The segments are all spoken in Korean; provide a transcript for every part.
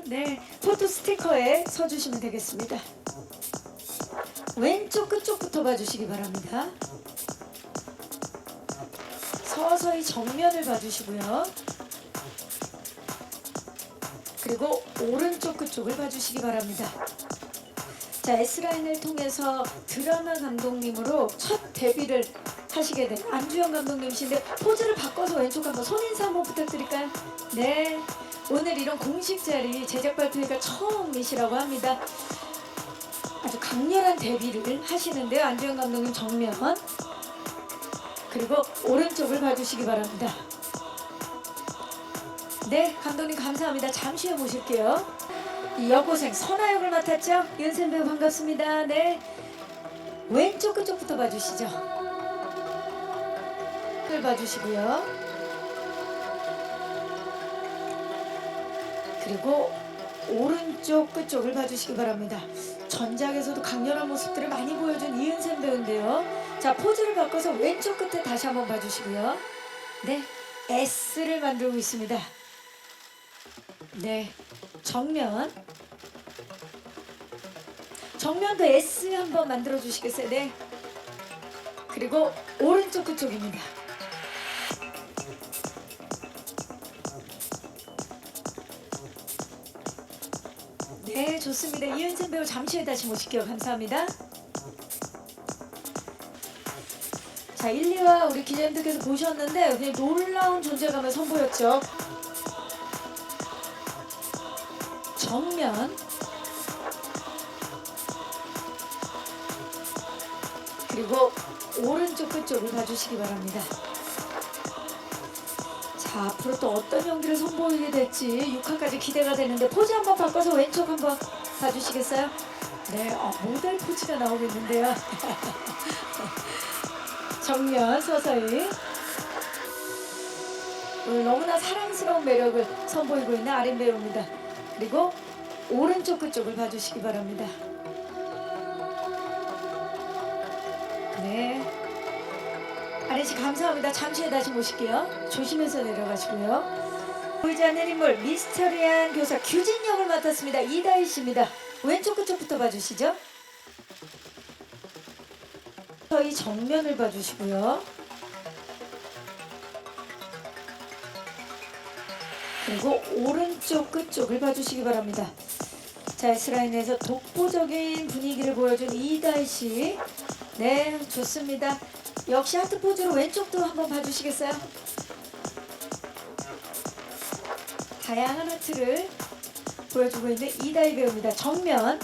네, 포토 스티커에 서주시면 되겠습니다. 왼쪽 끝쪽부터 봐주시기 바랍니다. 서서히 정면을 봐주시고요. 그리고 오른쪽 끝쪽을 봐주시기 바랍니다. 자, S라인을 통해서 드라마 감독님으로 첫 데뷔를 하시게 된 안주영 감독님이신데 포즈를 바꿔서 왼쪽 한번 손인사 한번 부탁드릴까요? 네, 오늘 이런 공식 자리 제작 발표회가 처음이시라고 합니다. 아주 강렬한 데뷔를 하시는데요. 안주영 감독님 정면, 그리고 오른쪽을 봐주시기 바랍니다. 네, 감독님 감사합니다. 잠시 후에 모실게요. 이 여고생 선아 역을 맡았죠? 윤샘 배우 반갑습니다. 네, 왼쪽 끝쪽부터 봐주시죠. 을 봐주시고요. 그리고 오른쪽 끝쪽을 봐주시기 바랍니다. 전작에서도 강렬한 모습들을 많이 보여준 이은샘 배우인데요. 자, 포즈를 바꿔서 왼쪽 끝에 다시 한번 봐주시고요. 네, S를 만들고 있습니다. 네, 정면도 S 한번 만들어 주시겠어요? 네, 그리고 오른쪽 끝쪽입니다. 네, 좋습니다. 이은샘 배우 잠시 후에 다시 모실게요. 감사합니다. 자, 1, 2화 우리 기자님들께서 보셨는데 그냥 놀라운 존재감을 선보였죠. 정면, 그리고 오른쪽 끝쪽을 봐주시기 바랍니다. 자, 앞으로 또 어떤 연기를 선보이게 될지 6화까지 기대가 되는데 포즈 한번 바꿔서 왼쪽 한번 봐주시겠어요? 네, 모델 포즈가 나오겠는데요. 정면 서서히. 오늘 너무나 사랑스러운 매력을 선보이고 있는 아린 배우입니다. 그리고 오른쪽 끝쪽을 봐주시기 바랍니다. 네, 아린씨 감사합니다. 잠시 후에 다시 모실게요. 조심해서 내려가시고요. 보이지 않는 인물 미스터리한 교사 규진 역을 맡았습니다. 이다희씨입니다. 왼쪽 끝쪽부터 봐주시죠. 저희 정면을 봐주시고요. 그리고 오른쪽 끝쪽을 봐주시기 바랍니다. 자, S라인에서 독보적인 분위기를 보여준 이다희씨. 네, 좋습니다. 역시 하트 포즈로 왼쪽도 한번 봐주시겠어요? 다양한 하트를 보여주고 있는 이다희 배우입니다. 정면,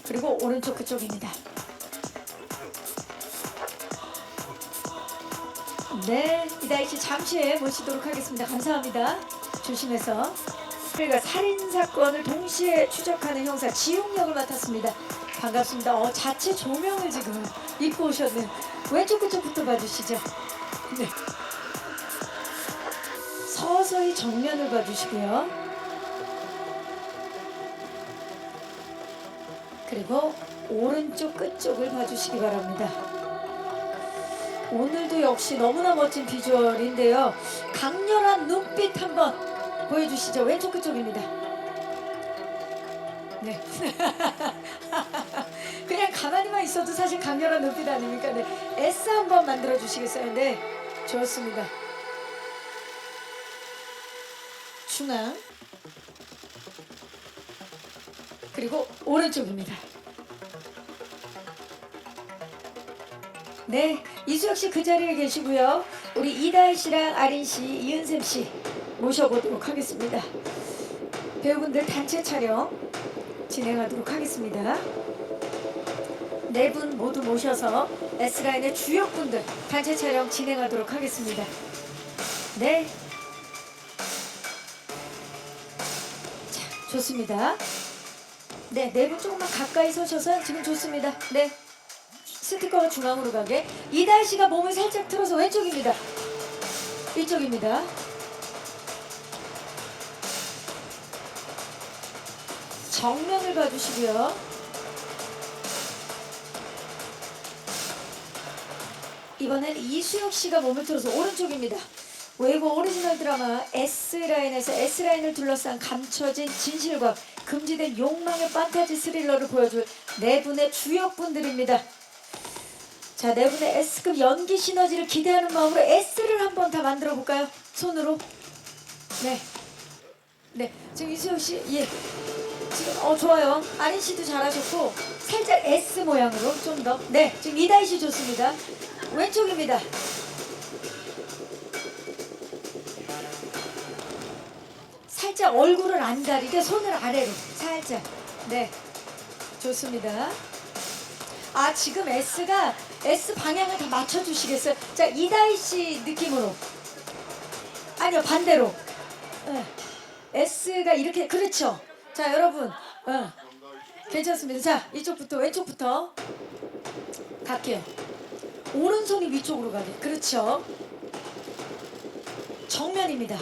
그리고 오른쪽 그쪽입니다. 네, 이다희씨 잠시 후에 모시도록 하겠습니다. 감사합니다. 조심해서. 그러니까 살인사건을 동시에 추적하는 형사 지용 역을 맡았습니다. 반갑습니다. 자체 조명을 지금 입고 오셨네요. 왼쪽 끝쪽부터 봐주시죠. 네, 서서히 정면을 봐주시고요. 그리고 오른쪽 끝쪽을 봐주시기 바랍니다. 오늘도 역시 너무나 멋진 비주얼인데요. 강렬한 눈빛 한번 보여주시죠. 왼쪽 끝쪽입니다. 네. 그냥 가만히만 있어도 사실 강렬한 눈빛 아닙니까? 네. S 한번 만들어 주시겠어요? 네, 좋습니다. 중앙, 그리고 오른쪽입니다. 네, 이수혁 씨 그 자리에 계시고요. 우리 이다희 씨랑 아린 씨, 이은샘 씨 모셔보도록 하겠습니다. 배우분들 단체 촬영 진행하도록 하겠습니다. 네 분 모두 모셔서 S라인의 주역분들 단체 촬영 진행하도록 하겠습니다. 네, 자, 좋습니다. 네, 네 분 조금만 가까이 서셔서 지금 좋습니다. 네, 스티커가 중앙으로 가게. 이다희 씨가 몸을 살짝 틀어서 왼쪽입니다. 이쪽입니다. 정면을 봐주시고요. 이번엔 이수혁 씨가 몸을 틀어서 오른쪽입니다. 웨이브 오리지널 드라마 S라인에서 S라인을 둘러싼 감춰진 진실과 금지된 욕망의 판타지 스릴러를 보여줄 네 분의 주역분들입니다. 자, 네 분의 S급 연기 시너지를 기대하는 마음으로 S를 한번 다 만들어 볼까요? 손으로. 네. 네. 지금 이수혁 씨, 예. 지금 좋아요. 아린 씨도 잘하셨고 살짝 S 모양으로 좀 더. 네. 지금 이다희 씨 좋습니다. 왼쪽입니다. 살짝 얼굴을 안 가리게 손을 아래로 살짝. 네. 좋습니다. 아, 지금 S가 S 방향을 다 맞춰주시겠어요? 자, 이다희 씨 느낌으로. 아니요, 반대로. 네. S가 이렇게, 그렇죠. 자, 여러분, 괜찮습니다. 자, 이쪽부터, 왼쪽부터 갈게요. 오른손이 위쪽으로 가게. 그렇죠. 정면입니다.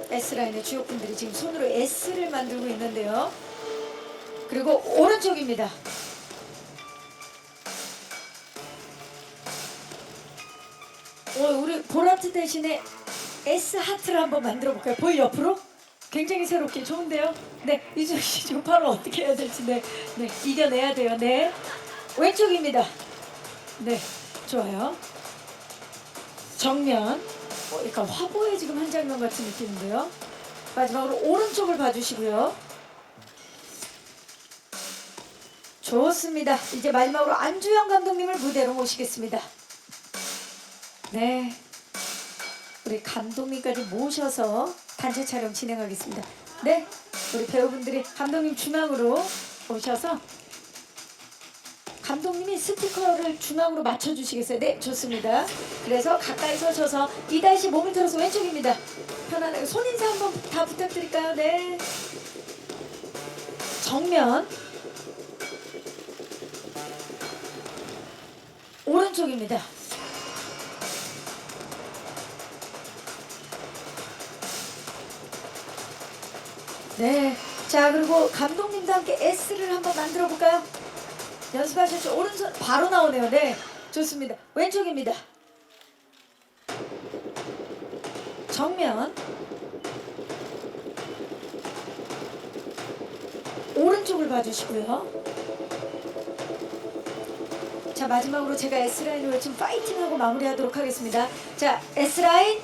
S라인의 주역분들이 지금 손으로 S를 만들고 있는데요. 그리고 오른쪽입니다. 우리 보라트 대신에 S 하트를 한번 만들어 볼까요? 볼 옆으로? 굉장히 새롭게 좋은데요? 네, 이수혁 씨 지금 바로 어떻게 해야 될지 네, 이겨내야 돼요. 네, 왼쪽입니다. 네, 좋아요. 정면. 약간 화보에 지금 한 장면 같은 느낌인데요. 마지막으로 오른쪽을 봐주시고요. 좋습니다. 이제 마지막으로 안주영 감독님을 무대로 모시겠습니다. 네, 우리 감독님까지 모셔서 단체 촬영 진행하겠습니다. 네, 우리 배우분들이 감독님 중앙으로 오셔서 감독님이 스티커를 중앙으로 맞춰주시겠어요? 네, 좋습니다. 그래서 가까이 서셔서 이다희 씨 몸을 틀어서 왼쪽입니다. 편안하게 손 인사 한번 다 부탁드릴까요? 네. 정면. 오른쪽입니다. 네. 자, 그리고 감독님도 함께 S를 한번 만들어 볼까요? 연습하셨죠? 오른손 바로 나오네요. 네, 좋습니다. 왼쪽입니다. 정면. 오른쪽을 봐주시고요. 자, 마지막으로 제가 S라인을 외친 파이팅하고 마무리하도록 하겠습니다. 자, S라인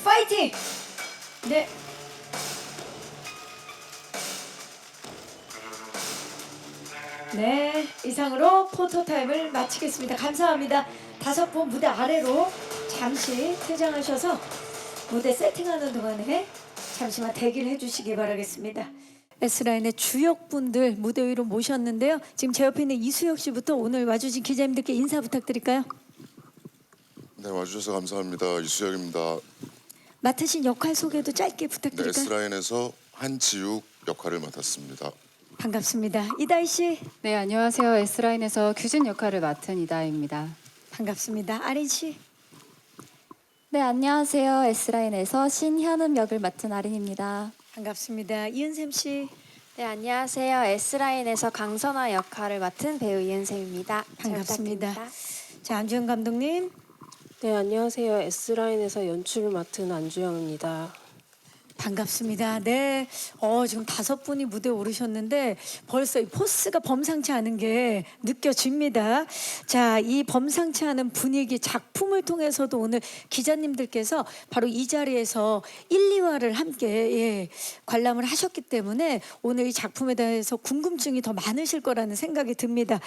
파이팅! 네. 네, 이상으로 포토타임을 마치겠습니다. 감사합니다. 5분 무대 아래로 잠시 퇴장하셔서 무대 세팅하는 동안에 잠시만 대기를 해주시기 바라겠습니다. S라인의 주역분들 무대 위로 모셨는데요. 지금 제 옆에 있는 이수혁 씨부터 오늘 와주신 기자님들께 인사 부탁드릴까요? 네, 와주셔서 감사합니다. 이수혁입니다. 맡으신 역할 소개도 짧게 네, 부탁드릴까요? S라인에서 한지욱 역할을 맡았습니다. 반갑습니다. 이다희 씨. 네, 안녕하세요. S라인에서 규진 역할을 맡은 이다혜입니다. 반갑습니다. 아린 씨. 네, 안녕하세요. S라인에서 신현음 역을 맡은 아린입니다. 반갑습니다. 이은샘 씨. 네, 안녕하세요. S라인에서 강선아 역할을 맡은 배우 이은세입니다. 잘 반갑습니다. 부탁드립니다. 자, 안주영 감독님. 네, 안녕하세요. S라인에서 연출을 맡은 안주영입니다. 반갑습니다. 네, 지금 5분이 무대에 오르셨는데 벌써 이 포스가 범상치 않은 게 느껴집니다. 자, 이 범상치 않은 분위기 작품을 통해서도 오늘 기자님들께서 바로 이 자리에서 1, 2화를 함께 관람을 하셨기 때문에 오늘 이 작품에 대해서 궁금증이 더 많으실 거라는 생각이 듭니다.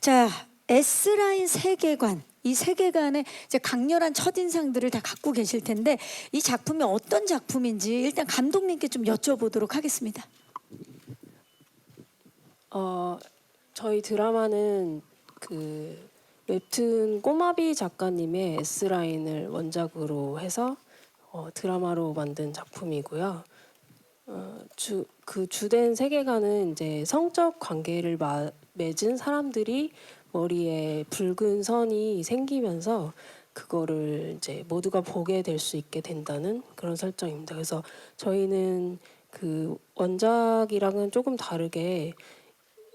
자, S라인 세계관. 이 세계관의 이제 강렬한 첫인상들을 다 갖고 계실 텐데 이 작품이 어떤 작품인지 일단 감독님께 좀 여쭤보도록 하겠습니다. 저희 드라마는 그 웹툰 꼬마비 작가님의 S라인을 원작으로 해서 드라마로 만든 작품이고요. 그 주된 세계관은 이제 성적 관계를 맺은 사람들이 머리에 붉은 선이 생기면서 그거를 이제 모두가 보게 될 수 있게 된다는 그런 설정입니다. 그래서 저희는 그 원작이랑은 조금 다르게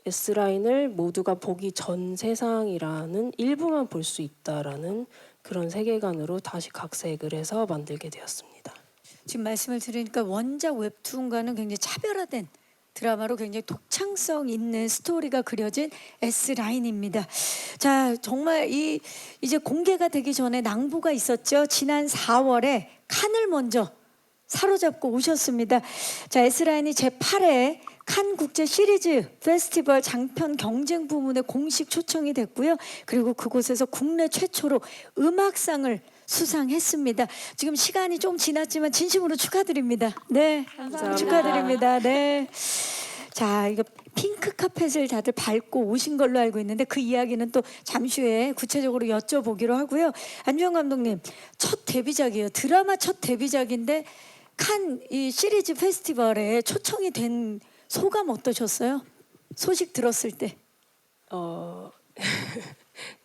S라인을 모두가 보기 전 세상이라는 일부만 볼 수 있다라는 그런 세계관으로 다시 각색을 해서 만들게 되었습니다. 지금 말씀을 들으니까 원작 웹툰과는 굉장히 차별화된 드라마로 굉장히 독창성 있는 스토리가 그려진 S라인입니다. 자, 정말 이제 공개가 되기 전에 낭보가 있었죠. 지난 4월에 칸을 먼저 사로잡고 오셨습니다. 자, S라인이 제8회 칸 국제 시리즈 페스티벌 장편 경쟁 부문에 공식 초청이 됐고요. 그리고 그곳에서 국내 최초로 음악상을 수상했습니다. 지금 시간이 좀 지났지만 진심으로 축하드립니다. 네, 감사합니다. 축하드립니다. 네. 자, 이거 핑크 카펫을 다들 밟고 오신 걸로 알고 있는데 그 이야기는 또 잠시 후에 구체적으로 여쭤보기로 하고요. 안주영 감독님, 첫 데뷔작이에요. 드라마 첫 데뷔작인데 칸 이 시리즈 페스티벌에 초청이 된 소감 어떠셨어요? 소식 들었을 때.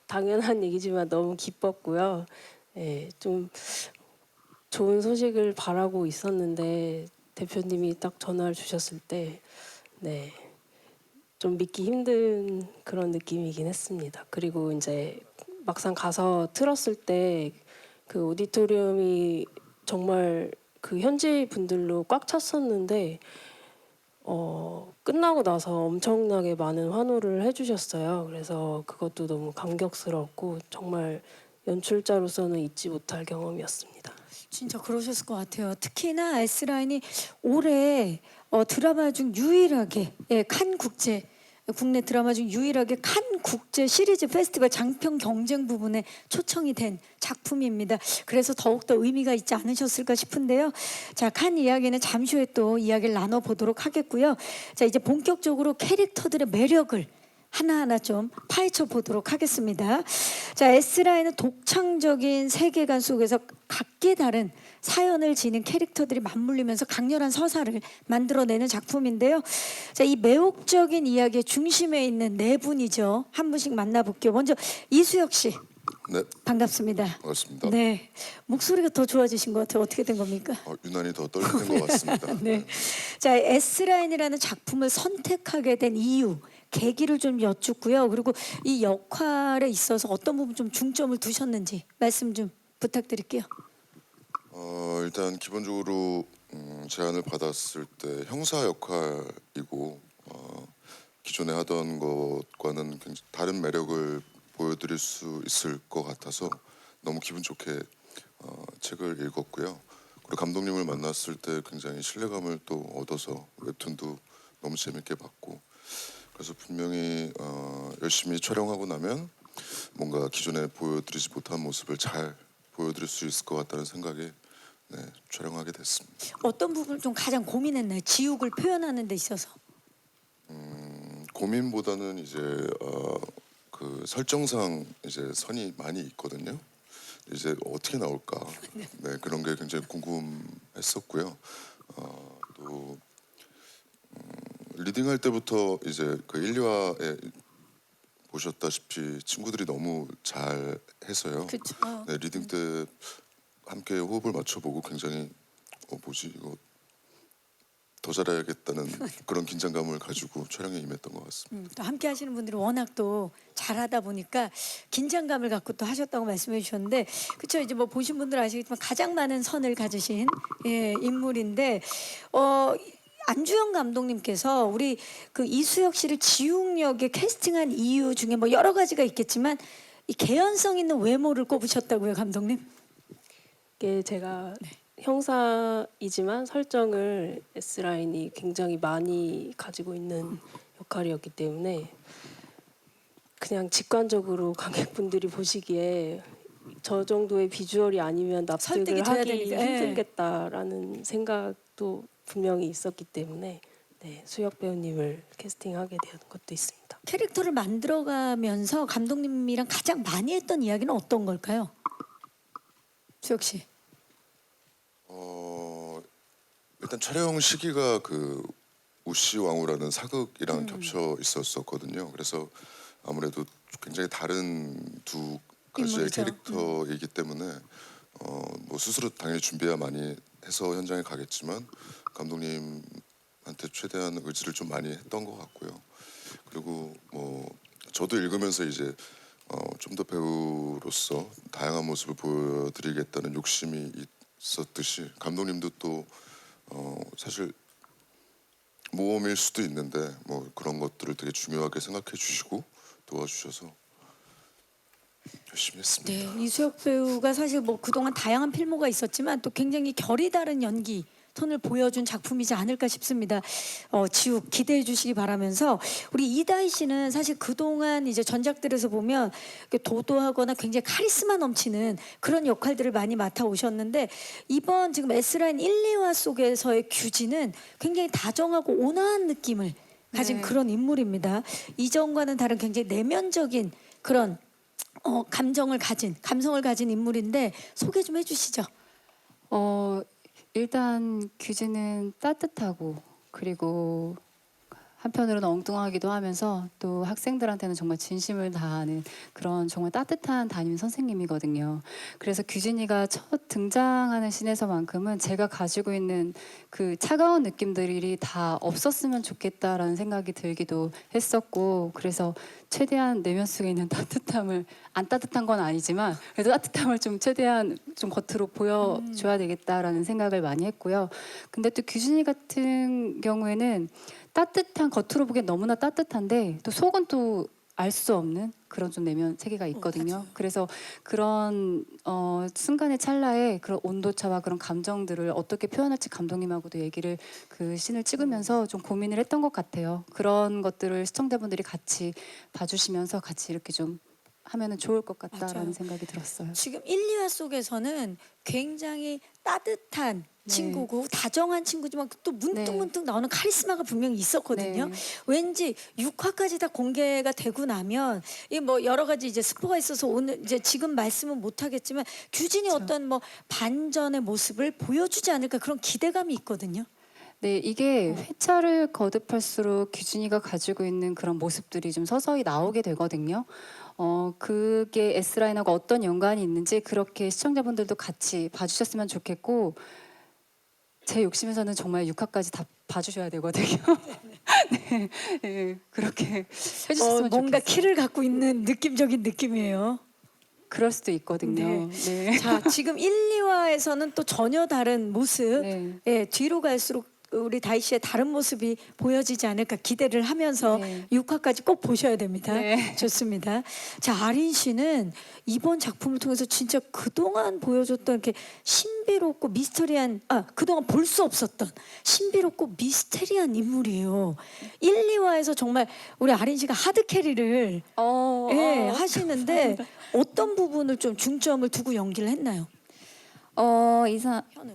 당연한 얘기지만 너무 기뻤고요. 예, 좀 좋은 소식을 바라고 있었는데 대표님이 딱 전화를 주셨을 때 네, 좀 믿기 힘든 그런 느낌이긴 했습니다. 그리고 이제 막상 가서 틀었을 때 그 오디토리움이 정말 그 현지 분들로 꽉 찼었는데 끝나고 나서 엄청나게 많은 환호를 해주셨어요. 그래서 그것도 너무 감격스럽고 정말 연출자로서는 잊지 못할 경험이었습니다. 진짜 그러셨을 것 같아요. 특히나 S라인이 올해 드라마 중 유일하게 칸 국제 국내 드라마 중 유일하게 칸 국제 시리즈 페스티벌 장편 경쟁 부분에 초청이 된 작품입니다. 그래서 더욱더 의미가 있지 않으셨을까 싶은데요. 자, 칸 이야기는 잠시 후에 또 이야기를 나눠보도록 하겠고요. 자, 이제 본격적으로 캐릭터들의 매력을 하나하나 좀 파헤쳐 보도록 하겠습니다. 자, S라인은 독창적인 세계관 속에서 각기 다른 사연을 지닌 캐릭터들이 맞물리면서 강렬한 서사를 만들어내는 작품인데요. 자, 이 매혹적인 이야기의 중심에 있는 네 분이죠. 한 분씩 만나볼게요. 먼저 이수혁 씨. 네, 반갑습니다. 반갑습니다. 네, 목소리가 더 좋아지신 것 같아요. 어떻게 된 겁니까? 유난히 더 떨리는 것 같습니다. 네. 자, S라인이라는 작품을 선택하게 된 이유, 계기를 좀 여쭙고요. 그리고 이 역할에 있어서 어떤 부분 좀 중점을 두셨는지 말씀 좀 부탁드릴게요. 일단 기본적으로 제안을 받았을 때 형사 역할이고 기존에 하던 것과는 굉장히 다른 매력을 보여드릴 수 있을 것 같아서 너무 기분 좋게 책을 읽었고요. 그리고 감독님을 만났을 때 굉장히 신뢰감을 또 얻어서 웹툰도 너무 재밌게 봤고 그래서 분명히 열심히 촬영하고 나면 뭔가 기존에 보여드리지 못한 모습을 잘 보여드릴 수 있을 것 같다는 생각에 촬영하게 됐습니다. 어떤 부분을 좀 가장 고민했나요? 지옥을 표현하는 데 있어서. 고민보다는 이제 그 설정상 이제 선이 많이 있거든요. 이제 어떻게 나올까? 네, 그런 게 굉장히 궁금했었고요. 또 리딩할 때부터 이제 그 1, 2화에 보셨다시피 친구들이 너무 잘 해서요. 그렇죠. 네, 리딩 때 함께 호흡을 맞춰보고 굉장히 뭐지 이거 더 잘해야겠다는 그런 긴장감을 가지고 촬영에 임했던 것 같습니다. 또 함께 하시는 분들이 워낙 또 잘하다 보니까 긴장감을 갖고 또 하셨다고 말씀해 주셨는데 그렇죠. 이제 뭐 보신 분들 아시겠지만 가장 많은 선을 가지신 인물인데 안주영 감독님께서 우리 그 이수혁 씨를 지웅 역에 캐스팅한 이유 중에 뭐 여러 가지가 있겠지만 이 개연성 있는 외모를 꼽으셨다고요, 감독님? 이게 제가 형사이지만 설정을 S라인이 굉장히 많이 가지고 있는 역할이었기 때문에 그냥 직관적으로 관객분들이 보시기에 저 정도의 비주얼이 아니면 설득이 납득을 돼야 하기 되니까. 예. 힘들겠다라는 생각도 분명히 있었기 때문에 수혁 배우님을 캐스팅하게 된 것도 있습니다. 캐릭터를 만들어가면서 감독님이랑 가장 많이 했던 이야기는 어떤 걸까요? 수혁 씨. 일단 촬영 시기가 그 우시 왕후라는 사극이랑 겹쳐 있었거든요. 그래서 아무래도 굉장히 다른 두 가지의 인물이죠. 캐릭터이기 때문에 뭐 스스로 당연히 준비야 많이 해서 현장에 가겠지만 감독님한테 최대한 의지를 좀 많이 했던 것 같고요. 그리고 뭐 저도 읽으면서 이제 좀 더 배우로서 다양한 모습을 보여드리겠다는 욕심이 있었듯이 감독님도 또 사실 모험일 수도 있는데 뭐 그런 것들을 되게 중요하게 생각해 주시고 도와주셔서 열심히 했습니다. 네, 이수혁 배우가 사실 뭐 그동안 다양한 필모가 있었지만 또 굉장히 결이 다른 연기 톤을 보여준 작품이지 않을까 싶습니다. 지욱 기대해 주시기 바라면서 우리 이다희 씨는 사실 그동안 이제 전작들에서 보면 도도하거나 굉장히 카리스마 넘치는 그런 역할들을 많이 맡아 오셨는데 이번 지금 S라인 1, 2화 속에서의 규진은 굉장히 다정하고 온화한 느낌을 가진 네. 그런 인물입니다. 이전과는 다른 굉장히 내면적인 그런 감성을 가진 인물인데 소개 좀 해주시죠. 일단 규진은 따뜻하고 그리고 한편으로는 엉뚱하기도 하면서 또 학생들한테는 정말 진심을 다하는 그런 정말 따뜻한 담임 선생님이거든요. 그래서 규진이가 첫 등장하는 씬에서만큼은 제가 가지고 있는 그 차가운 느낌들이 다 없었으면 좋겠다라는 생각이 들기도 했었고, 그래서 최대한 내면 속에 있는 따뜻함을, 안 따뜻한 건 아니지만 그래도 따뜻함을 좀 최대한 좀 겉으로 보여줘야 되겠다라는 생각을 많이 했고요. 근데 또 규진이 같은 경우에는 따뜻한, 겉으로 보기엔 너무나 따뜻한데 또 속은 또 알 수 없는 그런 좀 내면 세계가 있거든요. 맞아요. 그래서 그런 순간의 찰나에 그런 온도차와 그런 감정들을 어떻게 표현할지 감독님하고도 얘기를 그 씬을 찍으면서 좀 고민을 했던 것 같아요. 그런 것들을 시청자분들이 같이 봐주시면서 같이 이렇게 좀 하면은 좋을 것 같다라는 맞아요. 생각이 들었어요. 지금 1, 2화 속에서는 굉장히 따뜻한 네. 친구고 다정한 친구지만 또 문득문득 나오는 카리스마가 분명히 있었거든요. 네. 왠지 6화까지 다 공개가 되고 나면 이 뭐 여러 가지 이제 스포가 있어서 오늘 이제 지금 말씀은 못 하겠지만 규진이 그렇죠. 어떤 뭐 반전의 모습을 보여주지 않을까 그런 기대감이 있거든요. 네, 이게 회차를 거듭할수록 규진이가 가지고 있는 그런 모습들이 좀 서서히 나오게 되거든요. 그게 S라인하고 어떤 연관이 있는지 그렇게 시청자분들도 같이 봐주셨으면 좋겠고, 제 욕심에서는 정말 6화까지 다 봐주셔야 되거든요. 네, 네, 그렇게 해주셨으면 뭔가 좋겠어요. 키를 갖고 있는 느낌적인 느낌이에요. 그럴 수도 있거든요. 네. 자, 지금 1, 2화에서는 또 전혀 다른 모습. 네. 예, 뒤로 갈수록 우리 다희 씨의 다른 모습이 보여지지 않을까 기대를 하면서 네. 6화까지 꼭 보셔야 됩니다. 네. 좋습니다. 자, 아린 씨는 이번 작품을 통해서 진짜 그동안 보여줬던 이렇게 신비롭고 미스터리한 그동안 볼 수 없었던 신비롭고 미스테리한 인물이에요. 1, 2화에서 정말 우리 아린 씨가 하드 캐리를 예, 하시는데 어떤 부분을 좀 중점을 두고 연기를 했나요?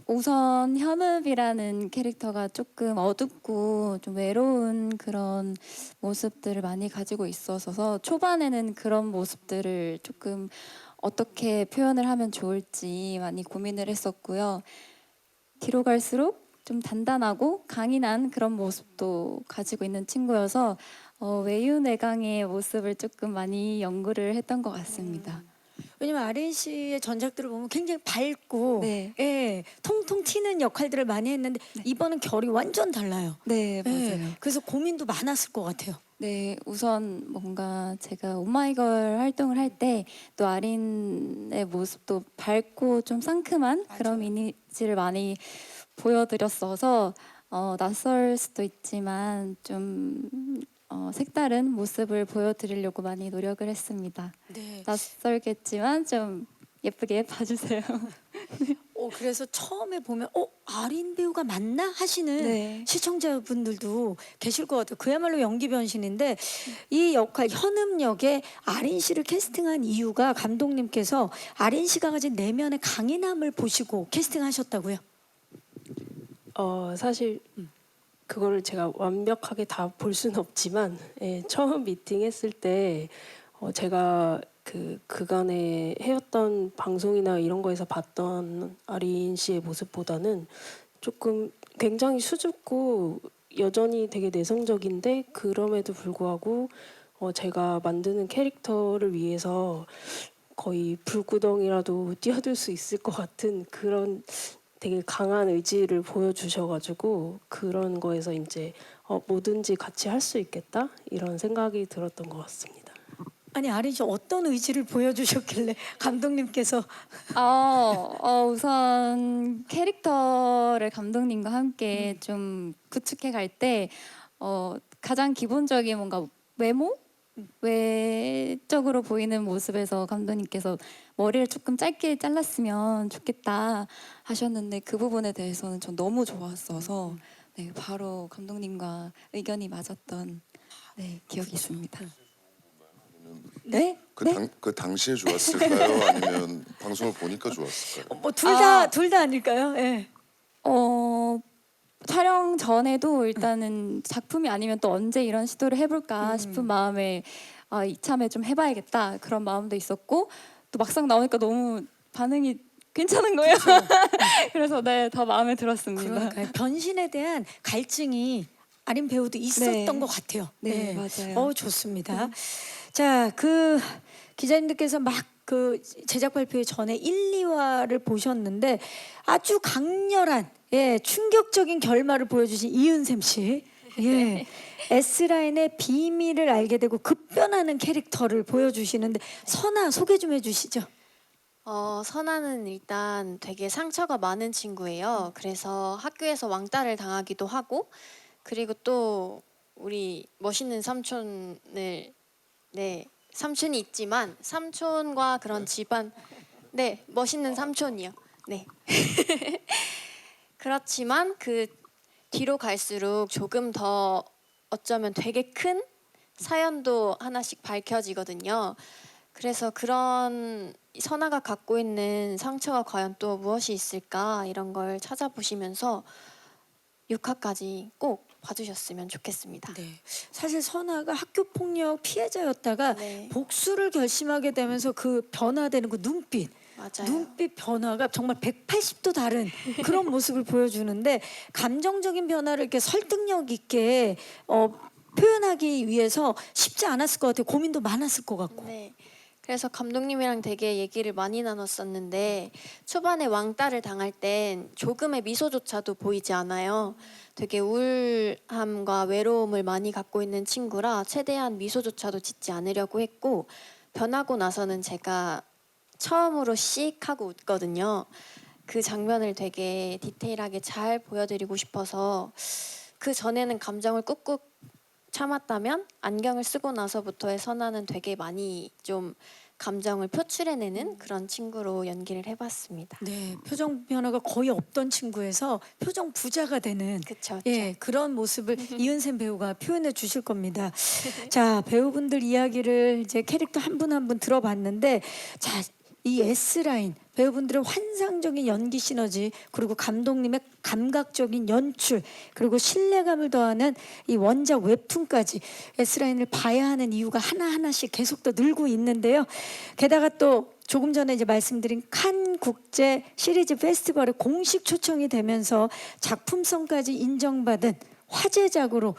우선 현읍이라는 캐릭터가 조금 어둡고 좀 외로운 그런 모습들을 많이 가지고 있어서 초반에는 그런 모습들을 조금 어떻게 표현을 하면 좋을지 많이 고민을 했었고요. 뒤로 갈수록 좀 단단하고 강인한 그런 모습도 가지고 있는 친구여서 외유내강의 모습을 조금 많이 연구를 했던 것 같습니다. 왜냐면 아린 씨의 전작들을 보면 굉장히 밝고 네. 예, 통통 튀는 역할들을 많이 했는데 이번은 결이 완전 달라요. 네, 맞아요. 예, 그래서 고민도 많았을 것 같아요. 네, 우선 뭔가 제가 오마이걸 활동을 할 때 또 아린의 모습도 밝고 좀 상큼한 그런 이미지를 많이 보여드렸어서 낯설 수도 있지만 좀 색다른 모습을 보여드리려고 많이 노력을 했습니다. 네. 낯설겠지만 좀 예쁘게 봐주세요. 그래서 처음에 보면 아린 배우가 맞나 하시는 네. 시청자분들도 계실 것 같아요. 그야말로 연기 변신인데 이 역할 현음 역에 아린 씨를 캐스팅한 이유가 감독님께서 아린 씨가 가진 내면의 강인함을 보시고 캐스팅하셨다고요? 사실 그거를 제가 완벽하게 다 볼 수는 없지만 처음 미팅했을 때 제가 그간에 해왔던 방송이나 이런 거에서 봤던 아린 씨의 모습보다는 조금 굉장히 수줍고 여전히 되게 내성적인데 그럼에도 불구하고 제가 만드는 캐릭터를 위해서 거의 불구덩이라도 뛰어들 수 있을 것 같은 그런 되게 강한 의지를 보여주셔가지고 그런 거에서 이제 뭐든지 같이 할 수 있겠다 이런 생각이 들었던 것 같습니다. 아니 아린 씨 어떤 의지를 보여주셨길래 감독님께서 우선 캐릭터를 감독님과 함께 좀 구축해 갈 때 가장 기본적인 뭔가 외적으로 보이는 모습에서 감독님께서 머리를 조금 짧게 잘랐으면 좋겠다 하셨는데 그 부분에 대해서는 전 너무 좋았어서 네, 바로 감독님과 의견이 맞았던 네, 기억이 있습니다. 네? 그 당시에 좋았을까요? 아니면 방송을 보니까 좋았을까요? 뭐 둘 다 아닐까요? 예. 촬영 전에도 일단은 작품이 아니면 또 언제 이런 시도를 해볼까 싶은 마음에 이참에 좀 해봐야겠다 그런 마음도 있었고 또 막상 나오니까 너무 반응이 괜찮은 거예요. 그래서 네, 더 마음에 들었습니다. 그러니까요. 변신에 대한 갈증이 아린 배우도 있었던 네. 것 같아요. 네, 맞아요. 좋습니다. 자, 그 기자님들께서 막 그 제작 발표 전에 1, 2화를 보셨는데 아주 강렬한 충격적인 결말을 보여주신 이은샘 씨. S라인의 비밀을 알게 되고 급변하는 캐릭터를 보여주시는데 선아 소개 좀 해주시죠. 선아는 일단 되게 상처가 많은 친구예요. 그래서 학교에서 왕따를 당하기도 하고, 그리고 또 우리 멋있는 삼촌을 삼촌이 있지만 삼촌과 그런 집안 멋있는 삼촌이요. 네. 그렇지만 그 뒤로 갈수록 조금 더 어쩌면 되게 큰 사연도 하나씩 밝혀지거든요. 그래서 그런 선아가 갖고 있는 상처가 과연 또 무엇이 있을까 이런 걸 찾아보시면서 6화까지 꼭 봐주셨으면 좋겠습니다. 네. 사실 선아가 학교 폭력 피해자였다가 네. 복수를 결심하게 되면서 그 변화되는 그 눈빛, 맞아요. 눈빛 변화가 정말 180도 다른 그런 모습을 보여주는데 감정적인 변화를 이렇게 설득력 있게 표현하기 위해서 쉽지 않았을 것 같아요. 고민도 많았을 것 같고. 네. 그래서 감독님이랑 되게 얘기를 많이 나눴었는데 초반에 왕따를 당할 땐 조금의 미소조차도 보이지 않아요. 되게 우울함과 외로움을 많이 갖고 있는 친구라 최대한 미소조차도 짓지 않으려고 했고 변하고 나서는 제가 처음으로 씩 하고 웃거든요. 그 장면을 되게 디테일하게 잘 보여드리고 싶어서 그 전에는 감정을 꾹꾹 참았다면 안경을 쓰고 나서부터의 선아는 되게 많이 좀 감정을 표출해내는 그런 친구로 연기를 해봤습니다. 네, 표정 변화가 거의 없던 친구에서 표정 부자가 되는 그쵸. 그런 모습을 이은샘 배우가 표현해 주실 겁니다. 자, 배우분들 이야기를 이제 캐릭터 한 분 한 분 들어봤는데 자, 이 S라인 배우분들의 환상적인 연기 시너지 그리고 감독님의 감각적인 연출 그리고 신뢰감을 더하는 이 원작 웹툰까지 S라인을 봐야 하는 이유가 하나하나씩 계속 더 늘고 있는데요. 게다가 또 조금 전에 이제 말씀드린 칸 국제 시리즈 페스티벌에 공식 초청이 되면서 작품성까지 인정받은 화제작으로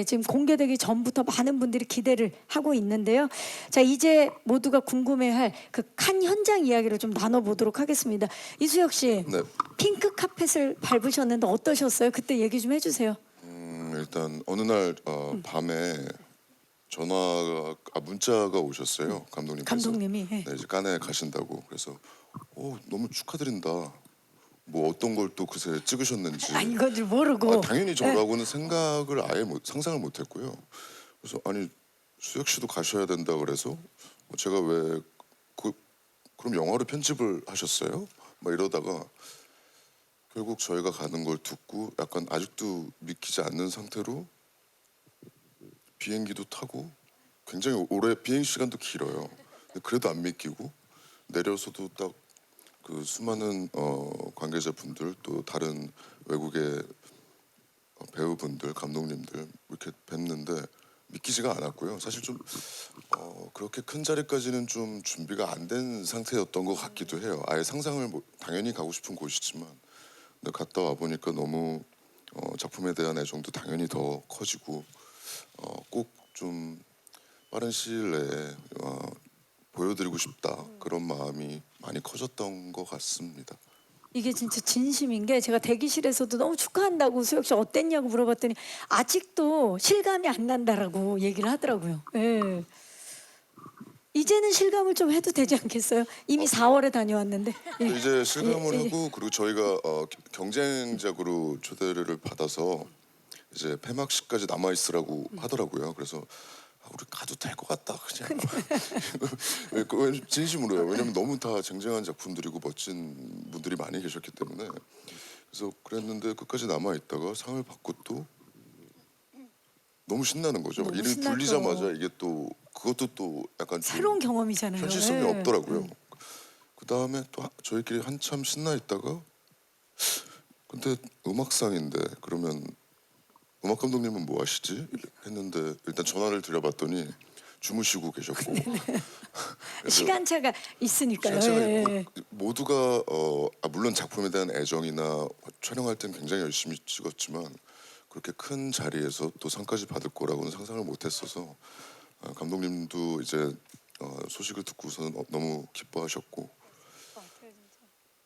지금 공개되기 전부터 많은 분들이 기대를 하고 있는데요. 자, 이제 모두가 궁금해할 그 칸 현장 이야기를 좀 나눠보도록 하겠습니다. 이수혁 씨, 네. 핑크 카펫을 밟으셨는데 어떠셨어요? 그때 얘기 좀 해주세요. 일단 어느 날 밤에 문자가 오셨어요. 감독님께서. 감독님이. 네, 이제 깐에 가신다고. 그래서 너무 축하드린다. 뭐 어떤 걸 또 그새 찍으셨는지. 아닌 건 줄 모르고. 당연히 저라고는 생각을 아예 상상을 못했고요. 그래서 아니 수혁 씨도 가셔야 된다 그래서 제가 왜 그럼 영화로 편집을 하셨어요? 막 이러다가 결국 저희가 가는 걸 듣고 약간 아직도 믿기지 않는 상태로 비행기도 타고 굉장히 오래 비행 시간도 길어요. 근데 그래도 안 믿기고 내려서도 딱 그 수많은 관계자분들 또 다른 외국의 배우분들 감독님들 이렇게 뵙는데 믿기지가 않았고요. 사실 좀 그렇게 큰 자리까지는 좀 준비가 안 된 상태였던 것 같기도 해요. 아예 상상을 당연히 가고 싶은 곳이지만 근데 갔다 와 보니까 너무 작품에 대한 애정도 당연히 더 커지고 꼭 좀 빠른 시일 내에 보여드리고 싶다 그런 마음이 많이 커졌던 것 같습니다. 이게 진짜 진심인 게 제가 대기실에서도 너무 축하한다고 수혁 씨 어땠냐고 물어봤더니 아직도 실감이 안 난다라고 얘기를 하더라고요. 예. 이제는 실감을 좀 해도 되지 않겠어요? 이미 4월에 다녀왔는데. 예. 이제 실감을 예, 예. 하고 그리고 저희가 경쟁작으로 초대를 받아서 이제 폐막식까지 남아 있으라고 하더라고요. 그래서 우리 가도 될 것 같다 그냥. 진심으로요. 왜냐면 너무 다 쟁쟁한 작품들이고 멋진 분들이 많이 계셨기 때문에. 그래서 그랬는데 끝까지 남아 있다가 상을 받고 또 너무 신나는 거죠. 너무 이름이 신나죠. 불리자마자 이게 또 그것도 또 약간 좀 새로운 경험이잖아요. 현실성이 예. 없더라고요. 그 다음에 또 저희끼리 한참 신나 있다가 근데 음악상인데 그러면 음악 감독님은 뭐 하시지? 했는데 일단 전화를 드려봤더니 주무시고 계셨고 그래서 시간차가 있으니까요. 시간차가 예, 있고 예. 모두가 물론 작품에 대한 애정이나 촬영할 땐 굉장히 열심히 찍었지만 그렇게 큰 자리에서 또 상까지 받을 거라고는 상상을 못했어서 감독님도 이제 소식을 듣고서는 너무 기뻐하셨고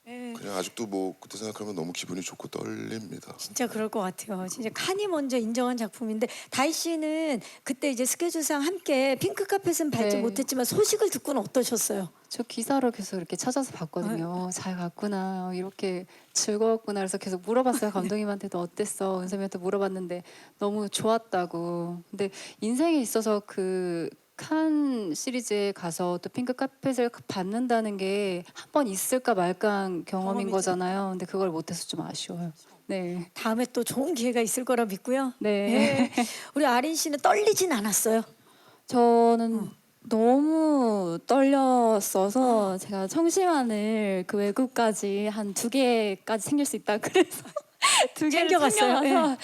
예. 그냥 아직도 뭐 그때 생각하면 너무 기분이 좋고 떨립니다. 진짜 그럴 것 같아요. 진짜 칸이 먼저 인정한 작품인데 다희 씨는 그때 이제 스케줄상 함께 핑크 카펫은 밟지 네. 못했지만 소식을 듣고는 어떠셨어요? 저 기사를 계속 이렇게 찾아서 아. 봤거든요. 잘 갔구나, 이렇게 즐거웠구나. 그래서 계속 물어봤어요. 감독님한테도 어땠어? 은섭이한테 물어봤는데 너무 좋았다고. 근데 인생에 있어서 그 칸 시리즈에 가서 또 핑크 카펫을 받는다는 게 한 번 있을까 말까 경험인 경험이죠. 거잖아요. 근데 그걸 못해서 좀 아쉬워요. 네. 다음에 또 좋은 기회가 있을 거라 믿고요. 네. 예. 우리 아린 씨는 떨리진 않았어요. 저는 너무 떨렸어서 제가 청심환을 그 외국까지 한 2개까지 챙길 수 있다 그래서 2개를 챙겨갔어요? 챙겨가서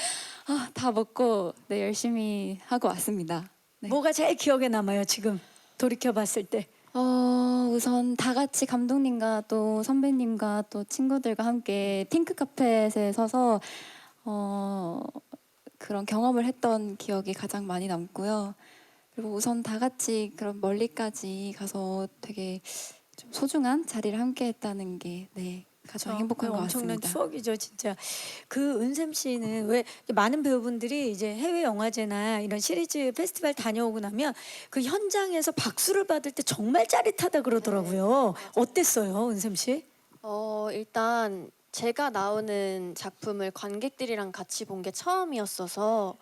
다 먹고 네, 열심히 하고 왔습니다. 네. 뭐가 제일 기억에 남아요 지금 돌이켜 봤을 때? 우선 다 같이 감독님과 또 선배님과 또 친구들과 함께 핑크 카펫에 서서 그런 경험을 했던 기억이 가장 많이 남고요. 그리고 우선 다 같이 그런 멀리까지 가서 되게 좀 소중한 자리를 함께 했다는 게 네, 가장 행복한 것 엄청난 같습니다. 추억이죠 진짜. 그 은샘 씨는 왜 많은 배우분들이 이제 해외 영화제나 이런 시리즈 페스티벌 다녀오고 나면 그 현장에서 박수를 받을 때 정말 짜릿하다 그러더라고요. 어땠어요 은샘 씨? 일단 제가 나오는 작품을 관객들이랑 같이 본 게 처음이었어서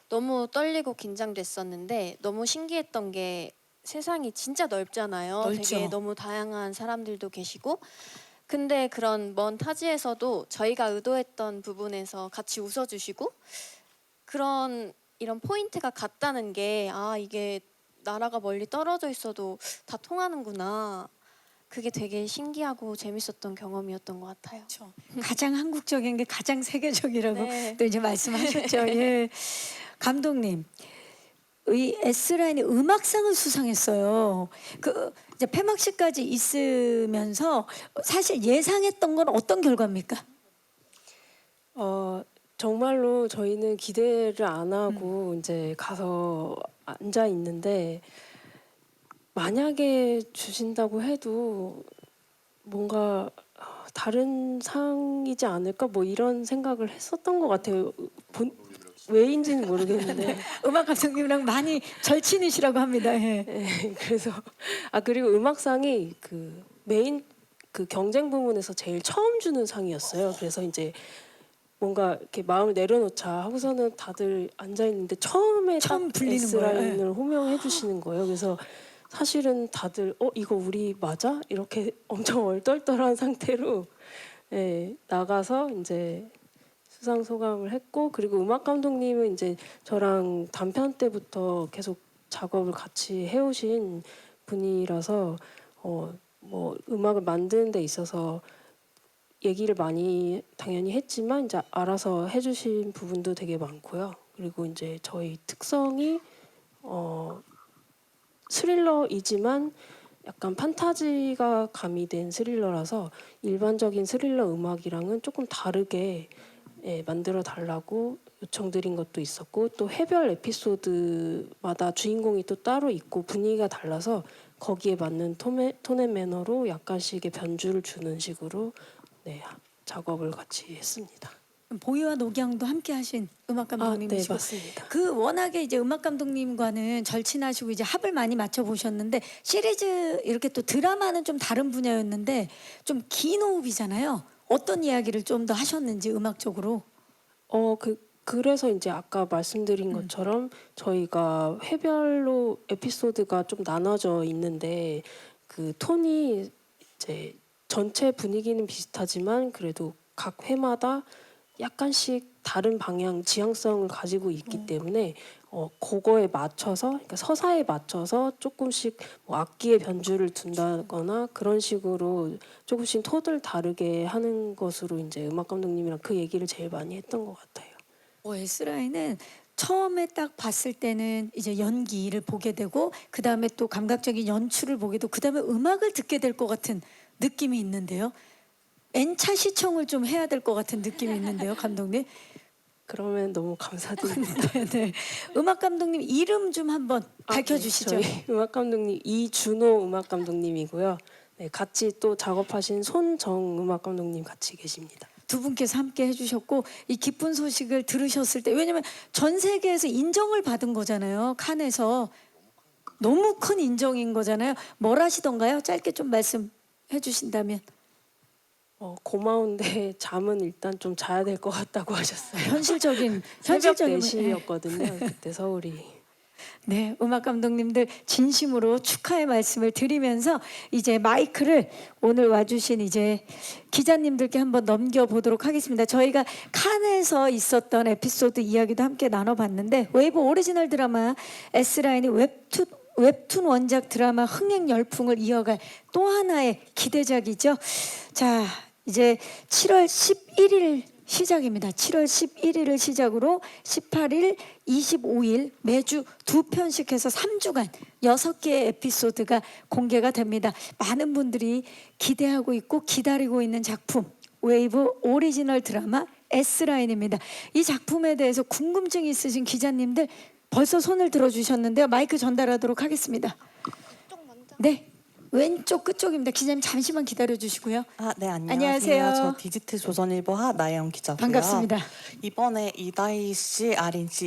너무 떨리고 긴장됐었는데 너무 신기했던 게 세상이 진짜 넓잖아요. 넓죠. 되게 너무 다양한 사람들도 계시고 근데 그런 먼 타지에서도 저희가 의도했던 부분에서 같이 웃어주시고 이런 포인트가 같다는 게 이게 나라가 멀리 떨어져 있어도 다 통하는구나. 그게 되게 신기하고 재밌었던 경험이었던 것 같아요. 그렇죠. 가장 한국적인 게 가장 세계적이라고 네. 또 이제 말씀하셨죠. 예. 감독님, 이 S라인이 음악상을 수상했어요. 그 이제 폐막식까지 있으면서 사실 예상했던 건 어떤 결과입니까? 정말로 저희는 기대를 안 하고 이제 가서 앉아 있는데 만약에 주신다고 해도 뭔가 다른 상이지 않을까 뭐 이런 생각을 했었던 것 같아요. 왜인지는 모르겠는데 음악 감독님이랑 많이 절친이시라고 합니다. 예. 네, 그래서 그리고 음악상이 그 메인 그 경쟁 부문에서 제일 처음 주는 상이었어요. 그래서 이제 뭔가 이렇게 마음을 내려놓자 하고서는 다들 앉아 있는데 처음에 처음 딱 불리는 거예요. S라인을 호명해 주시는 거예요. 그래서 사실은 다들 이거 우리 맞아? 이렇게 엄청 얼떨떨한 상태로 나가서 이제 수상 소감을 했고 그리고 음악 감독님은 이제 저랑 단편 때부터 계속 작업을 같이 해오신 분이라서 뭐 음악을 만드는 데 있어서 얘기를 많이 당연히 했지만 이제 알아서 해주신 부분도 되게 많고요. 그리고 이제 저희 특성이 스릴러이지만 약간 판타지가 가미된 스릴러라서 일반적인 스릴러 음악이랑은 조금 다르게 만들어 달라고 요청드린 것도 있었고 또 해별 에피소드마다 주인공이 또 따로 있고 분위기가 달라서 거기에 맞는 톤 앤 매너로 약간씩의 변주를 주는 식으로 작업을 같이 했습니다. 보이와 녹양도 함께 하신 음악 네, 감독님이시고 맞습니다. 그 워낙에 이제 음악 감독님과는 절친하시고 이제 합을 많이 맞춰 보셨는데 시리즈 이렇게 또 드라마는 좀 다른 분야였는데 좀 긴 호흡이잖아요. 어떤 이야기를 좀 더 하셨는지 음악적으로. 그래서 이제 아까 말씀드린 것처럼 저희가 회별로 에피소드가 좀 나눠져 있는데 그 톤이 이제 전체 분위기는 비슷하지만 그래도 각 회마다 약간씩 다른 방향 지향성을 가지고 있기 때문에 그거에 맞춰서 그러니까 서사에 맞춰서 조금씩 뭐 악기의 변주를 둔다거나 그런 식으로 조금씩 톤을 다르게 하는 것으로 이제 음악 감독님이랑 그 얘기를 제일 많이 했던 것 같아요. S라인은 처음에 딱 봤을 때는 이제 연기를 보게 되고 그 다음에 또 감각적인 연출을 보게 되고 그 다음에 음악을 듣게 될 것 같은 느낌이 있는데요. N차 시청을 좀 해야 될 것 같은 느낌이 있는데요, 감독님. 그러면 너무 감사드립니다. 네. 음악 감독님 이름 좀 한번 밝혀주시죠. 네, 저희 음악 감독님 이준호 음악 감독님이고요. 네, 같이 또 작업하신 손정 음악 감독님 같이 계십니다. 두 분께서 함께 해주셨고 이 기쁜 소식을 들으셨을 때 왜냐면 전 세계에서 인정을 받은 거잖아요. 칸에서 너무 큰 인정인 거잖아요. 뭘 하시던가요? 짧게 좀 말씀해 주신다면. 고마운데 잠은 일단 좀 자야 될 것 같다고 하셨어요. 현실적인 새벽 현실적인 4시였거든요. 그때 서울이. 네, 음악 감독님들 진심으로 축하의 말씀을 드리면서 이제 마이크를 오늘 와주신 이제 기자님들께 한번 넘겨보도록 하겠습니다. 저희가 칸에서 있었던 에피소드 이야기도 함께 나눠봤는데 웨이브 오리지널 드라마 S라인이 웹툰 원작 드라마 흥행 열풍을 이어갈 또 하나의 기대작이죠. 자, 이제 7월 11일 시작입니다. 7월 11일을 시작으로 18일, 25일 매주 2편씩 해서 3주간 6개의 에피소드가 공개가 됩니다. 많은 분들이 기대하고 있고 기다리고 있는 작품 웨이브 오리지널 드라마 S라인입니다. 이 작품에 대해서 궁금증이 있으신 기자님들 벌써 손을 들어주셨는데요. 마이크 전달하도록 하겠습니다. 네. 왼쪽 끝쪽입니다. 기자님 잠시만 기다려 주시고요. 네, 안녕하세요. 안녕하세요. 저 디지트 조선일보 나영 기자고요. 반갑습니다. 이번에 이다희 씨, 아린 씨,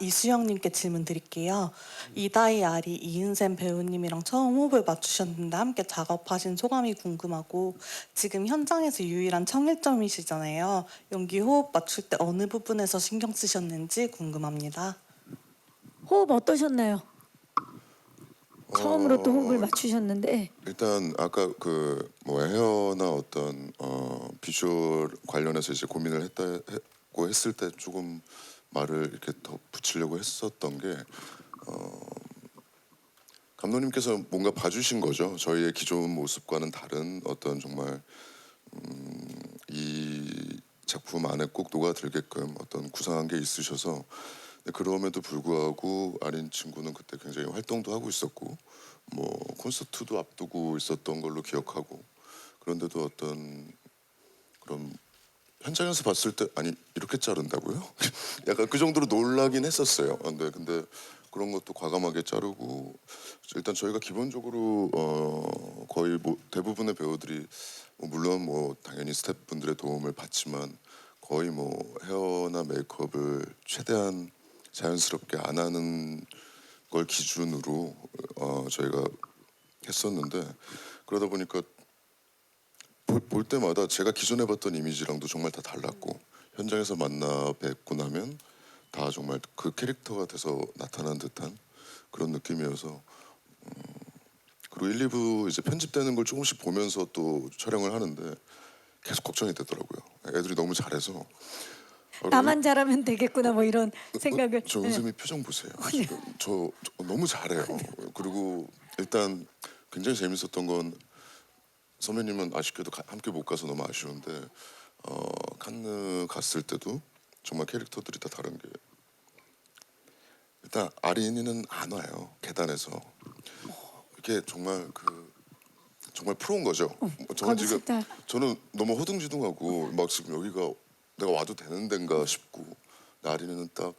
이수영님께 질문 드릴게요. 이다희, 아리, 이은샘 배우님이랑 처음 호흡을 맞추셨는데 함께 작업하신 소감이 궁금하고 지금 현장에서 유일한 청일점이시잖아요. 연기 호흡 맞출 때 어느 부분에서 신경 쓰셨는지 궁금합니다. 호흡 어떠셨나요? 처음으로 또 호흡을 맞추셨는데 일단 아까 그 뭐 헤어나 어떤 비주얼 관련해서 이제 고민을 했고 했을 때 조금 말을 이렇게 더 붙이려고 했었던 게 감독님께서 뭔가 봐주신 거죠. 저희의 기존 모습과는 다른 어떤 정말 이 작품 안에 꼭 녹아들게끔 어떤 구상한 게 있으셔서 그럼에도 불구하고 아린 친구는 그때 굉장히 활동도 하고 있었고 뭐 콘서트도 앞두고 있었던 걸로 기억하고 그런데도 어떤 그런 현장에서 봤을 때 아니 이렇게 자른다고요? 약간 그 정도로 놀라긴 했었어요. 근데 그런 것도 과감하게 자르고 일단 저희가 기본적으로 거의 뭐 대부분의 배우들이 물론 뭐 당연히 스태프분들의 도움을 받지만 거의 뭐 헤어나 메이크업을 최대한 자연스럽게 안 하는 걸 기준으로 저희가 했었는데 그러다 보니까 볼 때마다 제가 기존에 봤던 이미지랑도 정말 다 달랐고 현장에서 만나 뵙고 나면 다 정말 그 캐릭터가 돼서 나타난 듯한 그런 느낌이어서 그리고 1, 2부 이제 편집되는 걸 조금씩 보면서 또 촬영을 하는데 계속 걱정이 되더라고요. 애들이 너무 잘해서 나만 잘하면 되겠구나 뭐 이런 생각을. 저 은샘이 표정 보세요. 지금 저 너무 잘해요. 그리고 일단 굉장히 재밌었던 건 선배님은 아쉽게도 함께 못 가서 너무 아쉬운데 칸느 갔을 때도 정말 캐릭터들이 다 다른 게 일단 아린이는 안 와요. 계단에서 이게 정말 정말 프로인 거죠. 저는 지금 거기서 저는 너무 허둥지둥하고 막 지금 여기가 내가 와도 되는 데인가 싶고 아린이는 딱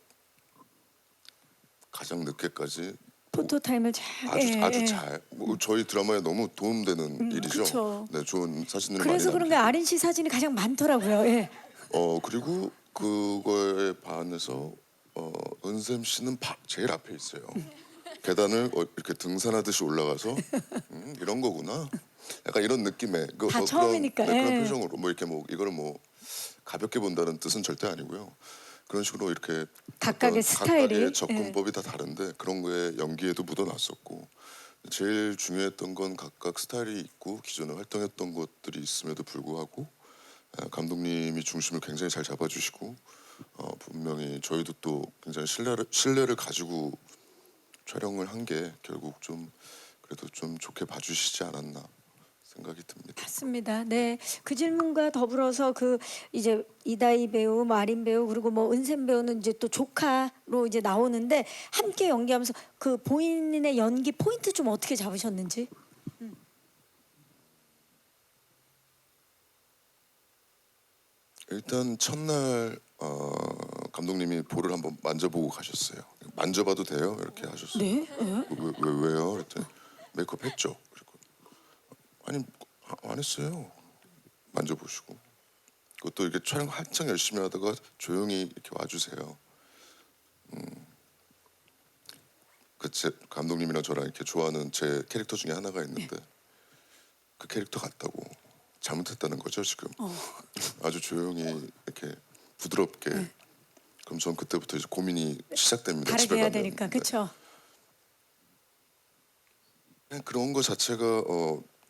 가장 늦게까지 포토 타임을 잘 아주 잘. 뭐 저희 드라마에 너무 도움되는 일이죠. 그쵸. 네, 좋은 사진을 그래서 많이 그런 게 아린 씨 사진이 가장 많더라고요. 예. 그리고 그거에 반해서 은샘 씨는 제일 앞에 있어요. 계단을 이렇게 등산하듯이 올라가서 이런 거구나. 약간 이런 느낌의 다 처음이니까, 그런 예. 표정으로 뭐 이렇게 뭐 이거를 뭐 가볍게 본다는 뜻은 절대 아니고요. 그런 식으로 이렇게 각각의 어떤 스타일이, 각각의 접근법이 다 다른데 그런 거에 연기에도 묻어났었고 제일 중요했던 건 각각 스타일이 있고 기존에 활동했던 것들이 있음에도 불구하고 감독님이 중심을 굉장히 잘 잡아주시고 분명히 저희도 또 굉장히 신뢰를 가지고 촬영을 한 게 결국 좀 그래도 좀 좋게 봐주시지 않았나 생각이 듭니다. 맞습니다. 네, 그 질문과 더불어서 그 이제 이다희 배우, 마린 배우 그리고 뭐 은샘 배우는 이제 또 조카로 이제 나오는데 함께 연기하면서 그 본인의 연기 포인트 좀 어떻게 잡으셨는지? 일단 첫날 감독님이 볼을 한번 만져보고 가셨어요. 만져봐도 돼요? 이렇게 하셨어요. 네. 왜요? 그랬더니 메이크업 했죠. 그리고 아니 안 했어요. 만져보시고 그것도 이렇게 촬영 한창 열심히 하다가 조용히 이렇게 와주세요. 제 감독님이랑 저랑 이렇게 좋아하는 제 캐릭터 중에 하나가 있는데 그 캐릭터 같다고 잘못했다는 거죠 지금. 아주 조용히 이렇게 부드럽게. 그럼 전 그때부터 이제 고민이 시작됩니다. 다르게 집에 해야 가면. 되니까 그렇죠. 그냥 그런 거 자체가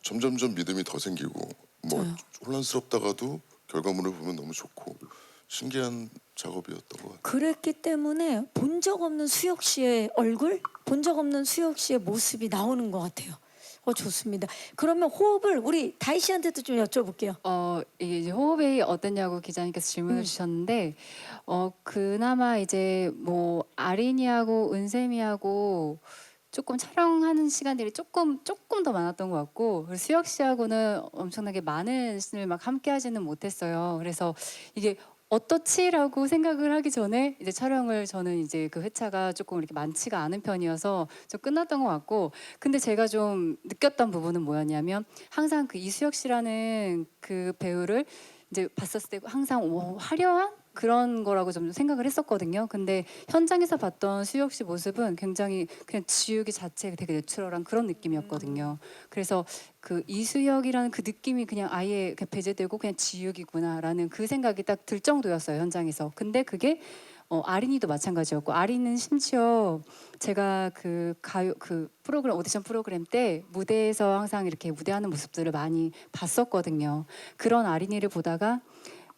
점점점 믿음이 더 생기고 뭐 혼란스럽다가도 결과물을 보면 너무 좋고 신기한 작업이었던 것 같아요. 그랬기 때문에 본 적 없는 수혁 씨의 얼굴, 본 적 없는 수혁 씨의 모습이 나오는 것 같아요. 좋습니다. 그러면 호흡을 우리 다희 씨한테도 좀 여쭤볼게요. 이게 이제 호흡이 어땠냐고 기자님께서 질문을 주셨는데 그나마 이제 뭐 아린이하고 은샘이하고 조금 촬영하는 시간들이 조금 더 많았던 것 같고 그리고 수혁 씨하고는 엄청나게 많은 씬을 막 함께 하지는 못했어요. 그래서 이게 어떻지라고 생각을 하기 전에 이제 촬영을 저는 이제 그 회차가 조금 이렇게 많지가 않은 편이어서 좀 끝났던 것 같고 근데 제가 좀 느꼈던 부분은 뭐였냐면 항상 그 이수혁 씨라는 그 배우를 이제 봤었을 때 항상 화려한 그런 거라고 좀 생각을 했었거든요. 근데 현장에서 봤던 수혁 씨 모습은 굉장히 그냥 지우기 자체가 되게 내추럴한 그런 느낌이었거든요. 그래서 그 이수혁이라는 그 느낌이 그냥 아예 그냥 배제되고 그냥 지우기구나라는 그 생각이 딱 들 정도였어요 현장에서. 근데 그게 아린이도 마찬가지였고 아린은 심지어 제가 그 프로그램 오디션 프로그램 때 무대에서 항상 이렇게 무대하는 모습들을 많이 봤었거든요. 그런 아린이를 보다가